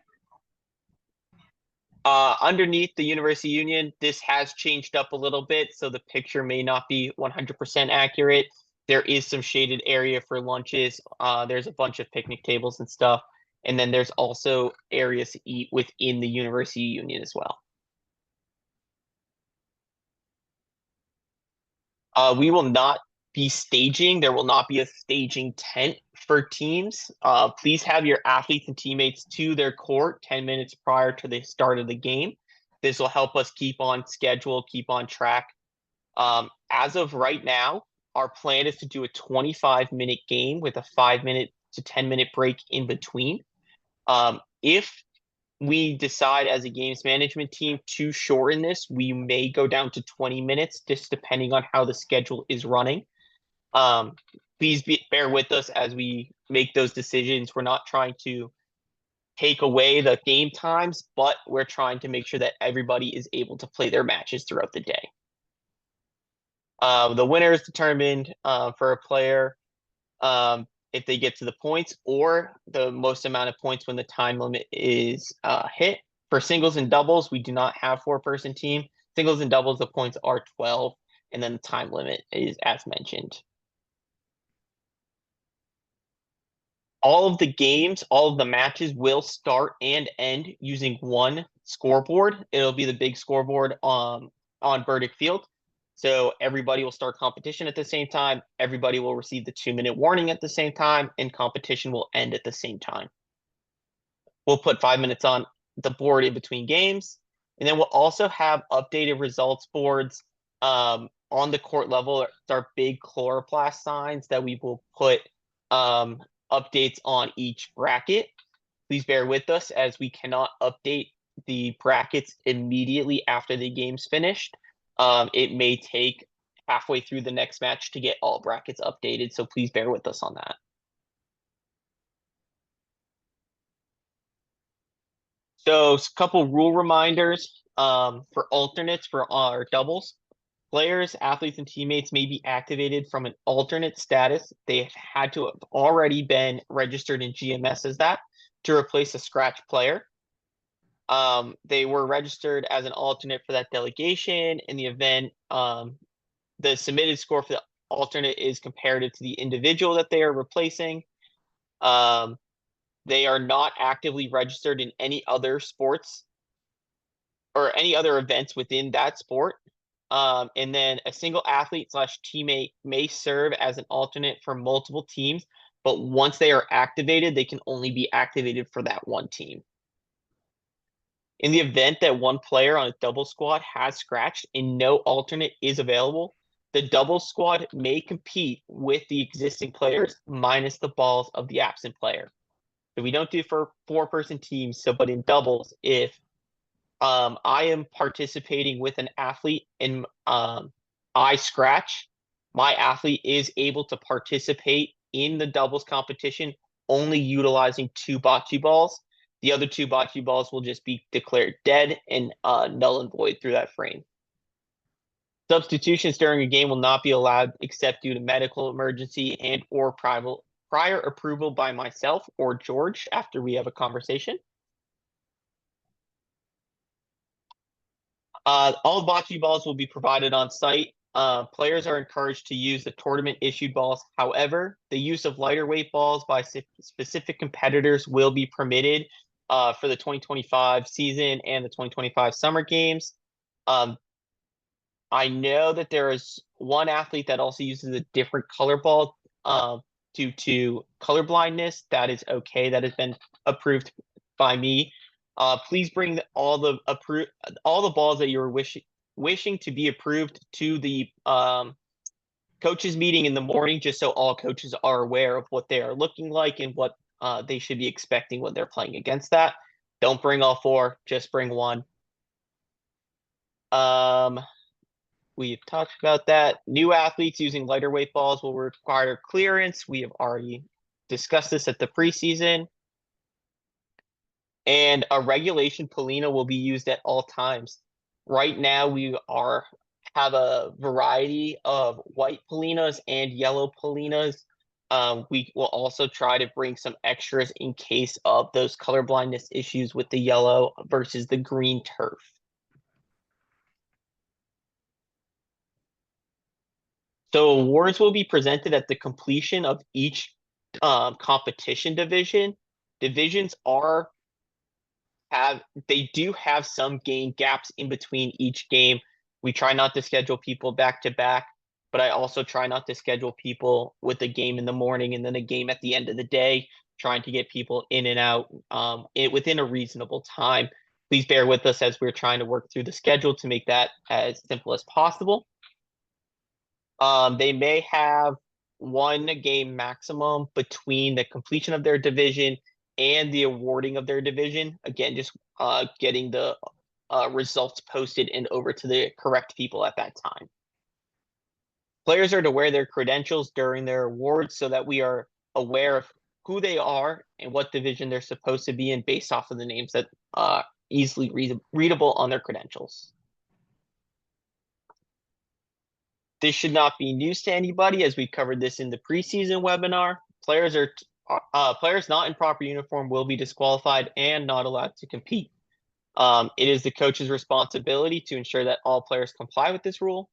Underneath the University Union, this has changed up a little bit, so the picture may not be 100% accurate. There is some shaded area for lunches. There's a bunch of picnic tables and stuff. And then there's also areas to eat within the University Union as well. We will not be staging. There will not be a staging tent for teams. Please have your athletes and teammates to their court 10 minutes prior to the start of the game. This will help us keep on schedule, keep on track. As of right now, our plan is to do a 25-minute game with a 5-minute to 10-minute break in between. If we decide as a games management team to shorten this, we may go down to 20 minutes, just depending on how the schedule is running. Um, Please bear with us as we make those decisions. We're not trying to take away the game times, but we're trying to make sure that everybody is able to play their matches throughout the day. The winner is determined for a player if they get to the points or the most amount of points when the time limit is hit. For singles and doubles, we do not have 4-person team. Singles and doubles, the points are 12, and then the time limit is as mentioned. All of the games, all of the matches will start and end using one scoreboard. It'll be the big scoreboard on Burdick Field. So everybody will start competition at the same time. Everybody will receive the 2-minute warning at the same time, and competition will end at the same time. We'll put 5 minutes on the board in between games. And then we'll also have updated results boards on the court level. It's our big chloroplast signs that we will put updates on each bracket. Please bear with us as we cannot update the brackets immediately after the game's finished. It may take halfway through the next match to get all brackets updated, so please bear with us on that. So a couple rule reminders for alternates for our doubles. Players, athletes, and teammates may be activated from an alternate status. They have had to have already been registered in GMS as that to replace a scratch player. They were registered as an alternate for that delegation. In the event, the submitted score for the alternate is comparative to the individual that they are replacing. They are not actively registered in any other sports or any other events within that sport. And then a single athlete slash teammate may serve as an alternate for multiple teams, but once they are activated, they can only be activated for that one team. In the event that one player on a double squad has scratched and no alternate is available, the double squad may compete with the existing players minus the balls of the absent player. So we don't do for 4-person teams. So, but in doubles, if I am participating with an athlete and I scratch, my athlete is able to participate in the doubles competition only utilizing 2 bocce balls. The other 2 bocce balls will just be declared dead and null and void through that frame. Substitutions during a game will not be allowed except due to medical emergency and or prior approval by myself or George after we have a conversation. All bocce balls will be provided on site. Players are encouraged to use the tournament issued balls. However, the use of lighter weight balls by specific competitors will be permitted for the 2025 season and the 2025 summer games. I know that there is one athlete that also uses a different color ball due to color blindness. That is okay. That has been approved by me. Please bring all the balls that you're wishing to be approved to the coaches meeting in the morning, just so all coaches are aware of what they are looking like and what they should be expecting when they're playing against that. Don't bring all four, just bring one. Um, we've talked about that. New athletes using lighter weight balls will require clearance. We have already discussed this at the preseason. And a regulation Polina will be used at all times. Right now, we are have a variety of white Polinas and yellow Polinas. We will also try to bring some extras in case of those color blindness issues with the yellow versus the green turf. So awards will be presented at the completion of each competition division. Divisions are have they do have some game gaps in between each game. We try not to schedule people back to back, but I also try not to schedule people with a game in the morning and then a game at the end of the day, trying to get people in and out within a reasonable time. Please bear with us as we're trying to work through the schedule to make that as simple as possible. They may have one game maximum between the completion of their division and the awarding of their division. Again, just getting the results posted and over to the correct people at that time. Players are to wear their credentials during their awards so that we are aware of who they are and what division they're supposed to be in based off of the names that easily readable on their credentials. This should not be news to anybody, as we covered this in the preseason webinar. Players not in proper uniform will be disqualified and not allowed to compete. It is the coach's responsibility to ensure that all players comply with this rule.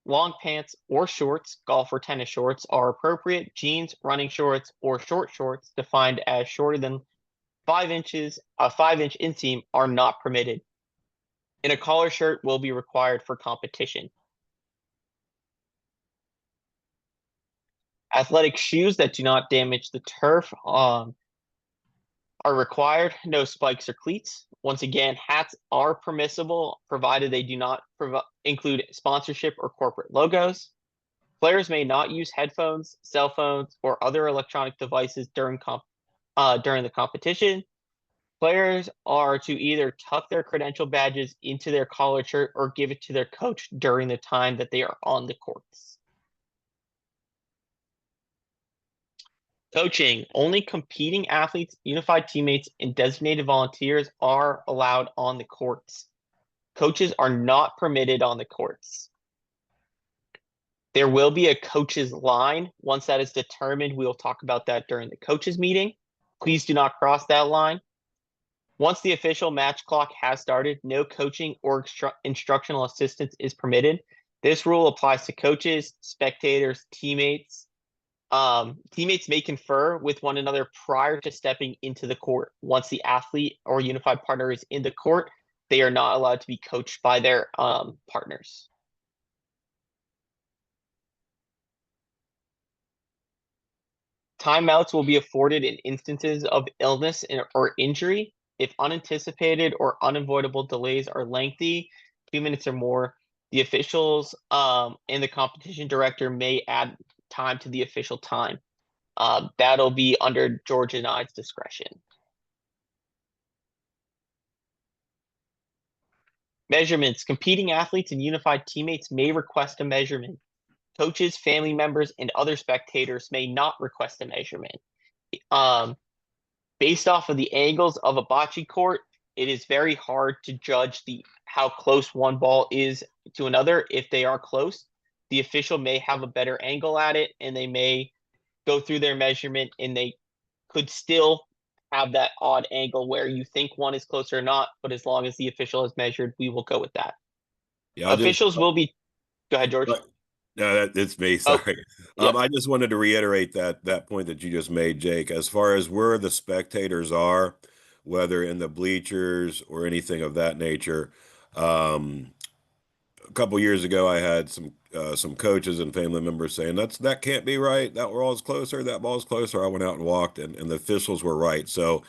Long pants or shorts, golf or tennis shorts, are appropriate. Jeans, running shorts, or short shorts defined as shorter than 5 inches, a 5-inch inseam, are not permitted. And a collar shirt will be required for competition. Athletic shoes that do not damage the turf are required. No spikes or cleats. Once again, hats are permissible provided they do not include sponsorship or corporate logos. Players may not use headphones, cell phones, or other electronic devices during the competition. Players are to either tuck their credential badges into their collared shirt or give it to their coach during the time that they are on the courts. Coaching. Only competing athletes, unified teammates, and designated volunteers are allowed on the courts. Coaches are not permitted on the courts. There will be a coach's line. Once that is determined, we will talk about that during the coaches meeting. Please do not cross that line. Once the official match clock has started, no coaching or instructional assistance is permitted. This rule applies to coaches, spectators, teammates. Teammates may confer with one another prior to stepping into the court. Once the athlete or unified partner is in the court, they are not allowed to be coached by their partners. Timeouts will be afforded in instances of illness or injury. If unanticipated or unavoidable delays are lengthy, 2 minutes or more, the officials and the competition director may add time to the official time. That'll be under George and I's discretion. Measurements. Competing athletes and unified teammates may request a measurement. Coaches, family members, and other spectators may not request a measurement. Based off of the angles of a bocce court, it is very hard to judge how close one ball is to another. If they are close, the official may have a better angle at it, and they may go through their measurement, and they could still have that odd angle where you think one is closer or not, but as long as the official has measured, we will go with that. Yeah, I'll just Officials will be. Go ahead, George. no, it's me. Oh, Sorry. yep. I just wanted to reiterate that point that you just made, Jake. As far as where the spectators are, whether in the bleachers or anything of that nature, um, a couple years ago, I had some coaches and family members saying that can't be right. That ball's closer. That ball's closer. I went out and walked, and the officials were right. So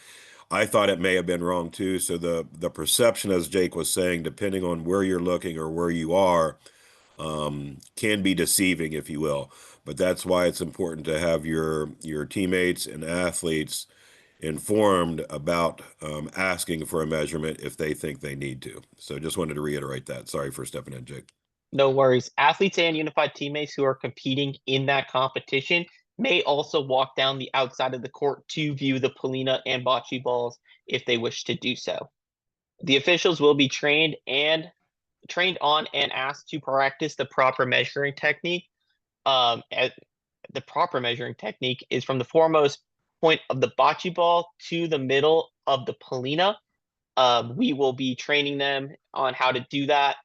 I thought it may have been wrong too. So the perception, as Jake was saying, depending on where you're looking or where you are, can be deceiving, if you will. But that's why it's important to have your teammates and athletes informed about asking for a measurement if they think they need to. So just wanted to reiterate that. Sorry for stepping in, Jake. No worries. Athletes and unified teammates who are competing in that competition may also walk down the outside of the court to view the Polina and bocce balls if they wish to do so. The officials will be trained on and asked to practice the proper measuring technique. The proper measuring technique is from the foremost point of the bocce ball to the middle of the Polina. We will be training them on how to do that.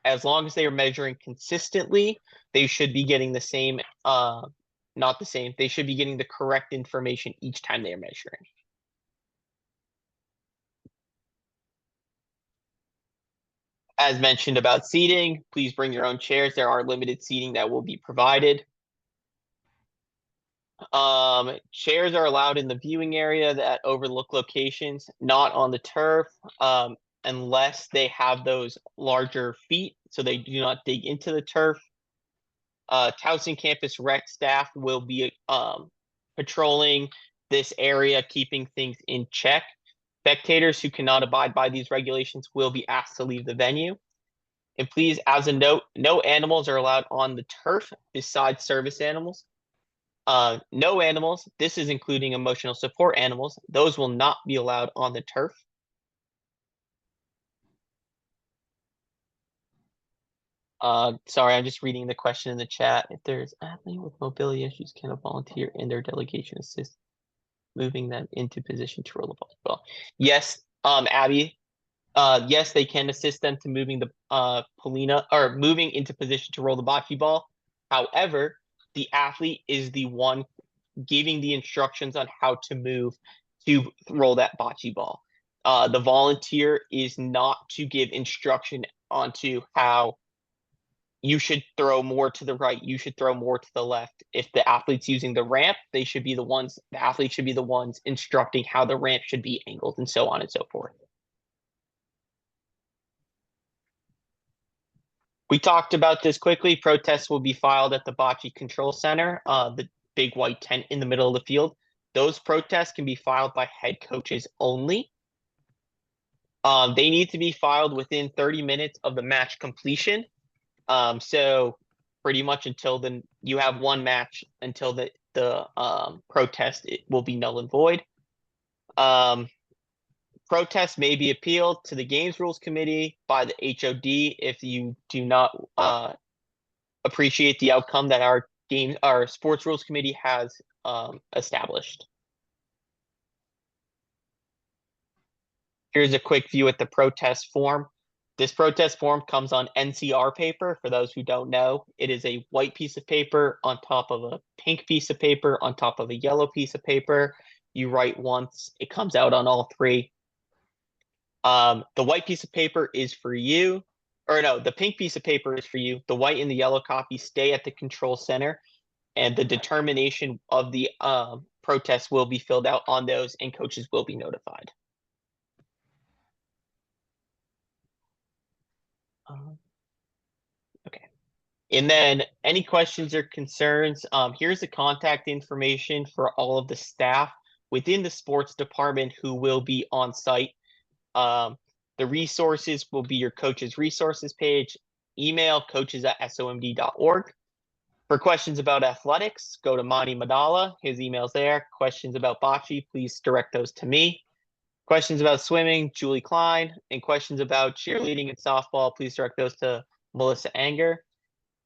As long as they are measuring consistently, they should be getting the same, not the same, they should be getting the correct information each time they are measuring. As mentioned about seating, please bring your own chairs. There are limited seating that will be provided. Chairs are allowed in the viewing area that overlook locations, not on the turf, unless they have those larger feet, so they do not dig into the turf. Towson campus rec staff will be patrolling this area, keeping things in check. Spectators who cannot abide by these regulations will be asked to leave the venue. And please, as a note, no animals are allowed on the turf besides service animals. No animals, this is including emotional support animals, those will not be allowed on the turf. Sorry, I'm just reading the question in the chat. If there's athlete with mobility issues, can a volunteer in their delegation assist moving them into position to roll the ball? Well, yes, Abby. Yes, they can assist them to moving the Polina or moving into position to roll the bocce ball. However, the athlete is the one giving the instructions on how to move to roll that bocce ball. The volunteer is not to give instruction onto how you should throw more to the right, you should throw more to the left. If the athlete's using the ramp, the athlete should be the ones instructing how the ramp should be angled and so on and so forth. We talked about this quickly. Protests will be filed at the Bocce Control Center, the big white tent in the middle of the field. Those protests can be filed by head coaches only. They need to be filed within 30 minutes of the match completion. So pretty much until you have one match until the protest, it will be null and void. Protests may be appealed to the Games Rules Committee by the HOD if you do not appreciate the outcome that our Sports Rules Committee has established. Here's a quick view at the protest form. This protest form comes on NCR paper. For those who don't know, it is a white piece of paper on top of a pink piece of paper on top of a yellow piece of paper. You write once, it comes out on all three. The white piece of paper is for you, or no, the pink piece of paper is for you. The white and the yellow copy stay at the control center, and the determination of the protest will be filled out on those, and coaches will be notified. Okay. And then any questions or concerns, here's the contact information for all of the staff within the sports department who will be on site. The resources will be your coach's resources page, email coaches@somd.org. For questions about athletics, go to Monty Madala. His email's there. Questions about bocce, please direct those to me. Questions about swimming, Julie Klein. And questions about cheerleading and softball, please direct those to Melissa Anger.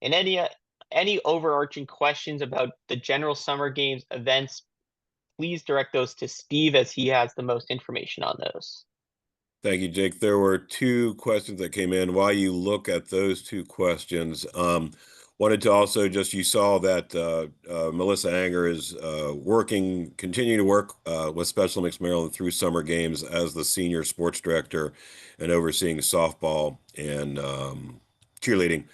And any overarching questions about the general summer games events, please direct those to Steve as he has the most information on those. Thank you, Jake. There were two questions that came in. While you look at those two questions, wanted to also you saw that Melissa Anger is continuing to work with Special Mix Maryland through summer games as the senior sports director and overseeing softball and cheerleading.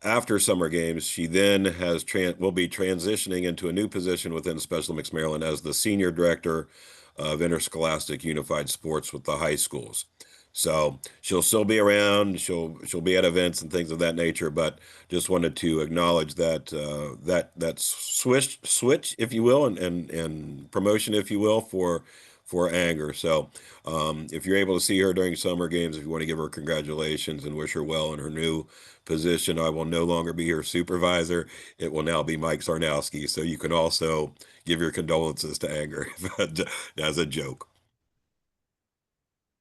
After summer games, she then will be transitioning into a new position within Special Mix Maryland as the senior director of interscholastic unified sports with the high schools. So she'll still be around. She'll be at events and things of that nature. But just wanted to acknowledge that that switch, if you will, and promotion, if you will, for Anger. So if you're able to see her during summer games, if you want to give her congratulations and wish her well in her new position, I will no longer be her supervisor. It will now be Mike Sarnowski. So you can also give your condolences to Anger as a joke.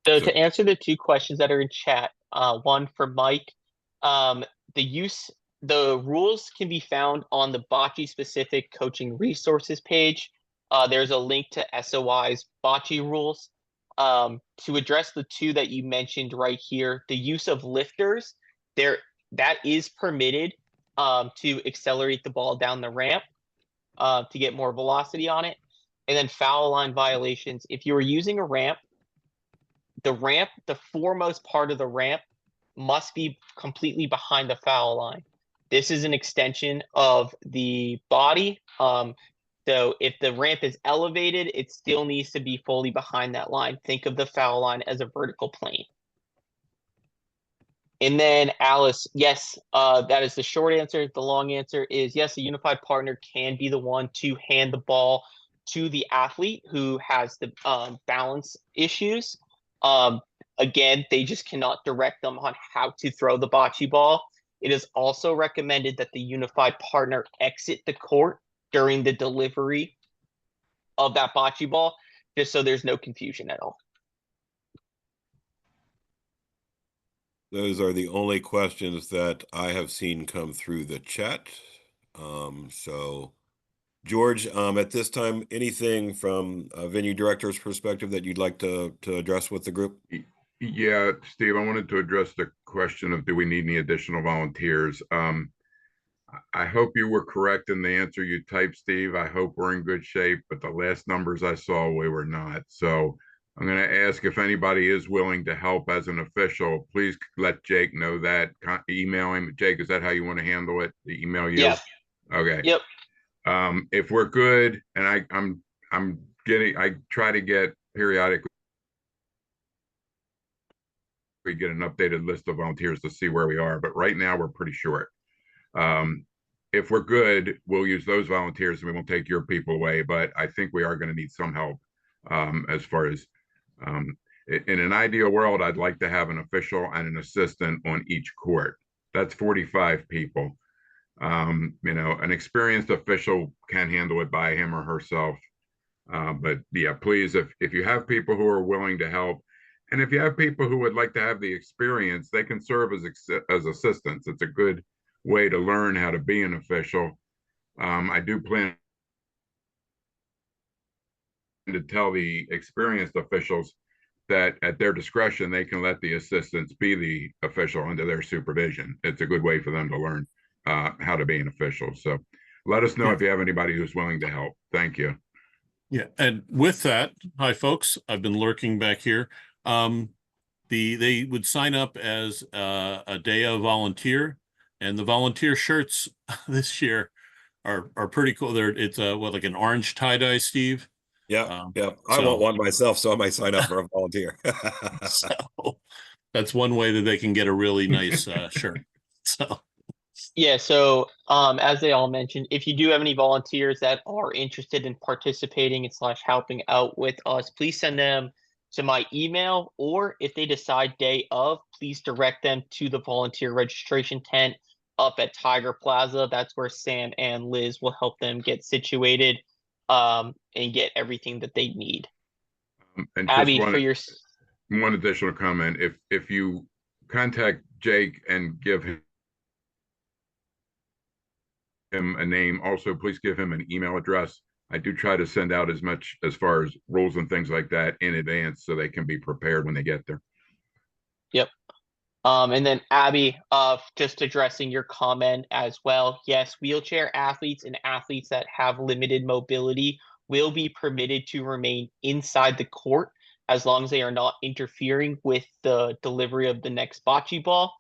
So So to answer the two questions that are in chat, one for Mike, um, the use the rules can be found on the Bocce specific coaching resources page. There's a link to SOI's Bocce rules. To address the two that you mentioned right here, the use of lifters, there that is permitted to accelerate the ball down the ramp to get more velocity on it. And then foul line violations. If you are using a ramp, the foremost part of the ramp must be completely behind the foul line. This is an extension of the body. So if the ramp is elevated, it still needs to be fully behind that line. Think of the foul line as a vertical plane. And then Alice, yes, that is the short answer. The long answer is yes, a unified partner can be the one to hand the ball to the athlete who has the balance issues. Um, Again, they just cannot direct them on how to throw the bocce ball. It is also recommended that the unified partner exit the court during the delivery of that bocce ball, just so there's no confusion at all. those are the only questions that I have seen come through the chat. So George, at this time, anything from a venue director's perspective that you'd like to address with the group? Yeah, Steve, I wanted to address the question of do we need any additional volunteers? I hope you were correct in the answer you typed, Steve. I hope we're in good shape, but the last numbers I saw, we were not. So I'm going to ask if anybody is willing to help as an official. Please let Jake know that. Email him. Jake, is that how you want to handle it? Email you? Yeah. Okay. Yep. If we're good, and I try to get periodically we get an updated list of volunteers to see where we are, but right now we're pretty short. If we're good, we'll use those volunteers and we won't take your people away, but I think we are going to need some help as far as in an ideal world, I'd like to have an official and an assistant on each court. That's 45 people. An experienced official can handle it by him or herself. But yeah, please, if you have people who are willing to help, and if you have people who would like to have the experience, they can serve as assistants. It's a good way to learn how to be an official. I do plan to tell the experienced officials that at their discretion, they can let the assistants be the official under their supervision. It's a good way for them to learn how to be an official. So let us know if you have anybody who's willing to help. Thank you. Yeah, and with that, hi folks, I've been lurking back here. They would sign up as a day of volunteer, and the volunteer shirts this year are pretty cool. It's like an orange tie-dye, Steve. Yeah, yeah. I want one myself, so I might sign up for a volunteer. So that's one way that they can get a really nice shirt. So Yeah, so as they all mentioned, if you do have any volunteers that are interested in participating and slash helping out with us, please send them to my email, or if they decide day of, please direct them to the volunteer registration tent up at Tiger Plaza. That's where Sam and Liz will help them get situated and get everything that they need. And Abby, just for your one additional comment, if you contact Jake and give him a name, also please give him an email address. I do try to send out as much as far as rules and things like that in advance so they can be prepared when they get there. Yep. And then Abby, just addressing your comment as well. Yes, wheelchair athletes and athletes that have limited mobility will be permitted to remain inside the court as long as they are not interfering with the delivery of the next bocce ball.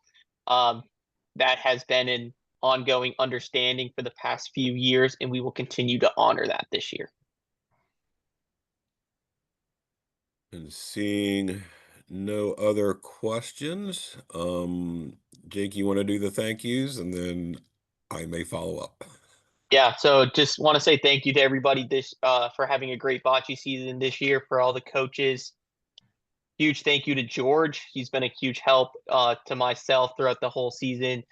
That has been an ongoing understanding for the past few years, and we will continue to honor that this year. And seeing no other questions, Jake, you want to do the thank yous, and then I may follow up. Yeah, so just want to say thank you to everybody this for having a great bocce season this year, for all the coaches. Huge thank you to George. He's been a huge help to myself throughout the whole season,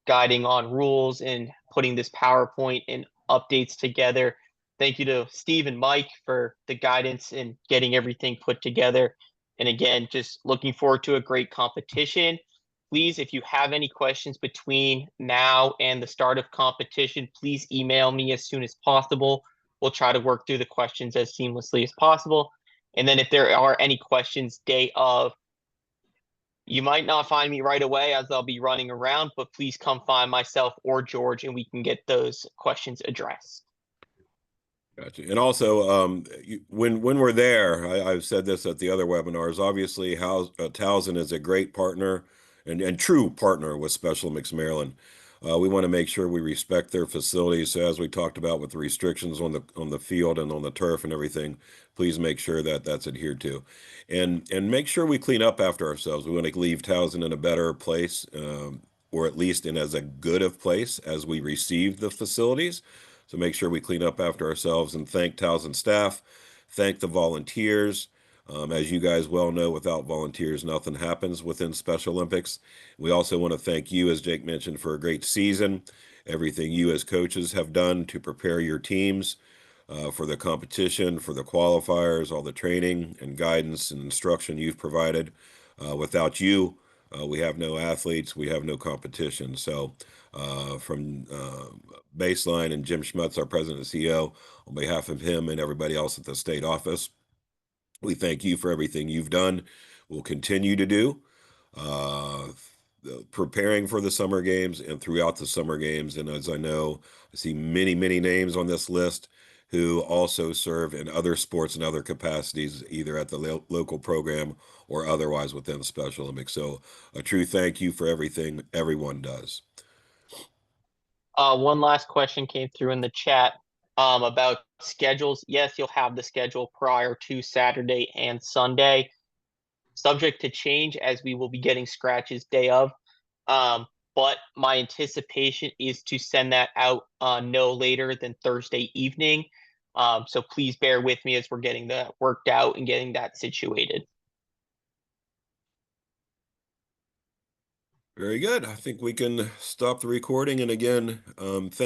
guiding on rules and putting this PowerPoint and updates together. Thank you to Steve and Mike for the guidance and getting everything put together. And again, just looking forward to a great competition. Please, if you have any questions between now and the start of competition, please email me as soon as possible. We'll try to work through the questions as seamlessly as possible. And then if there are any questions day of, you might not find me right away as I'll be running around, but please come find myself or George and we can get those questions addressed. Gotcha. And also, when we're there, I've said this at the other webinars. Obviously, Towson is a great partner and true partner with Special Olympics Maryland. We want to make sure we respect their facilities. So as we talked about with the restrictions on the field and on the turf and everything, please make sure that that's adhered to, and make sure we clean up after ourselves. We want to leave Towson in a better place, or at least in as a good of place as we received the facilities. So make sure we clean up after ourselves, and thank Towson staff, thank the volunteers. As you guys well know, without volunteers, nothing happens within Special Olympics. We also want to thank you, as Jake mentioned, for a great season, everything you as coaches have done to prepare your teams for the competition, for the qualifiers, all the training and guidance and instruction you've provided. Without you, we have no athletes, we have no competition. So from Baseline and Jim Schmutz, our president and CEO, on behalf of him and everybody else at the state office, we thank you for everything you've done, will continue to do, uh, preparing for the summer games and throughout the summer games. And as I know, I see many, many names on this list who also serve in other sports and other capacities, either at the local program or otherwise within the Special Olympics. So a true thank you for everything everyone does. One last question came through in the chat about schedules. Yes, you'll have the schedule prior to Saturday and Sunday, subject to change as we will be getting scratches day of. But my anticipation is to send that out no later than Thursday evening. So please bear with me as we're getting that worked out and getting that situated. Very good. I think we can stop the recording. And again, thank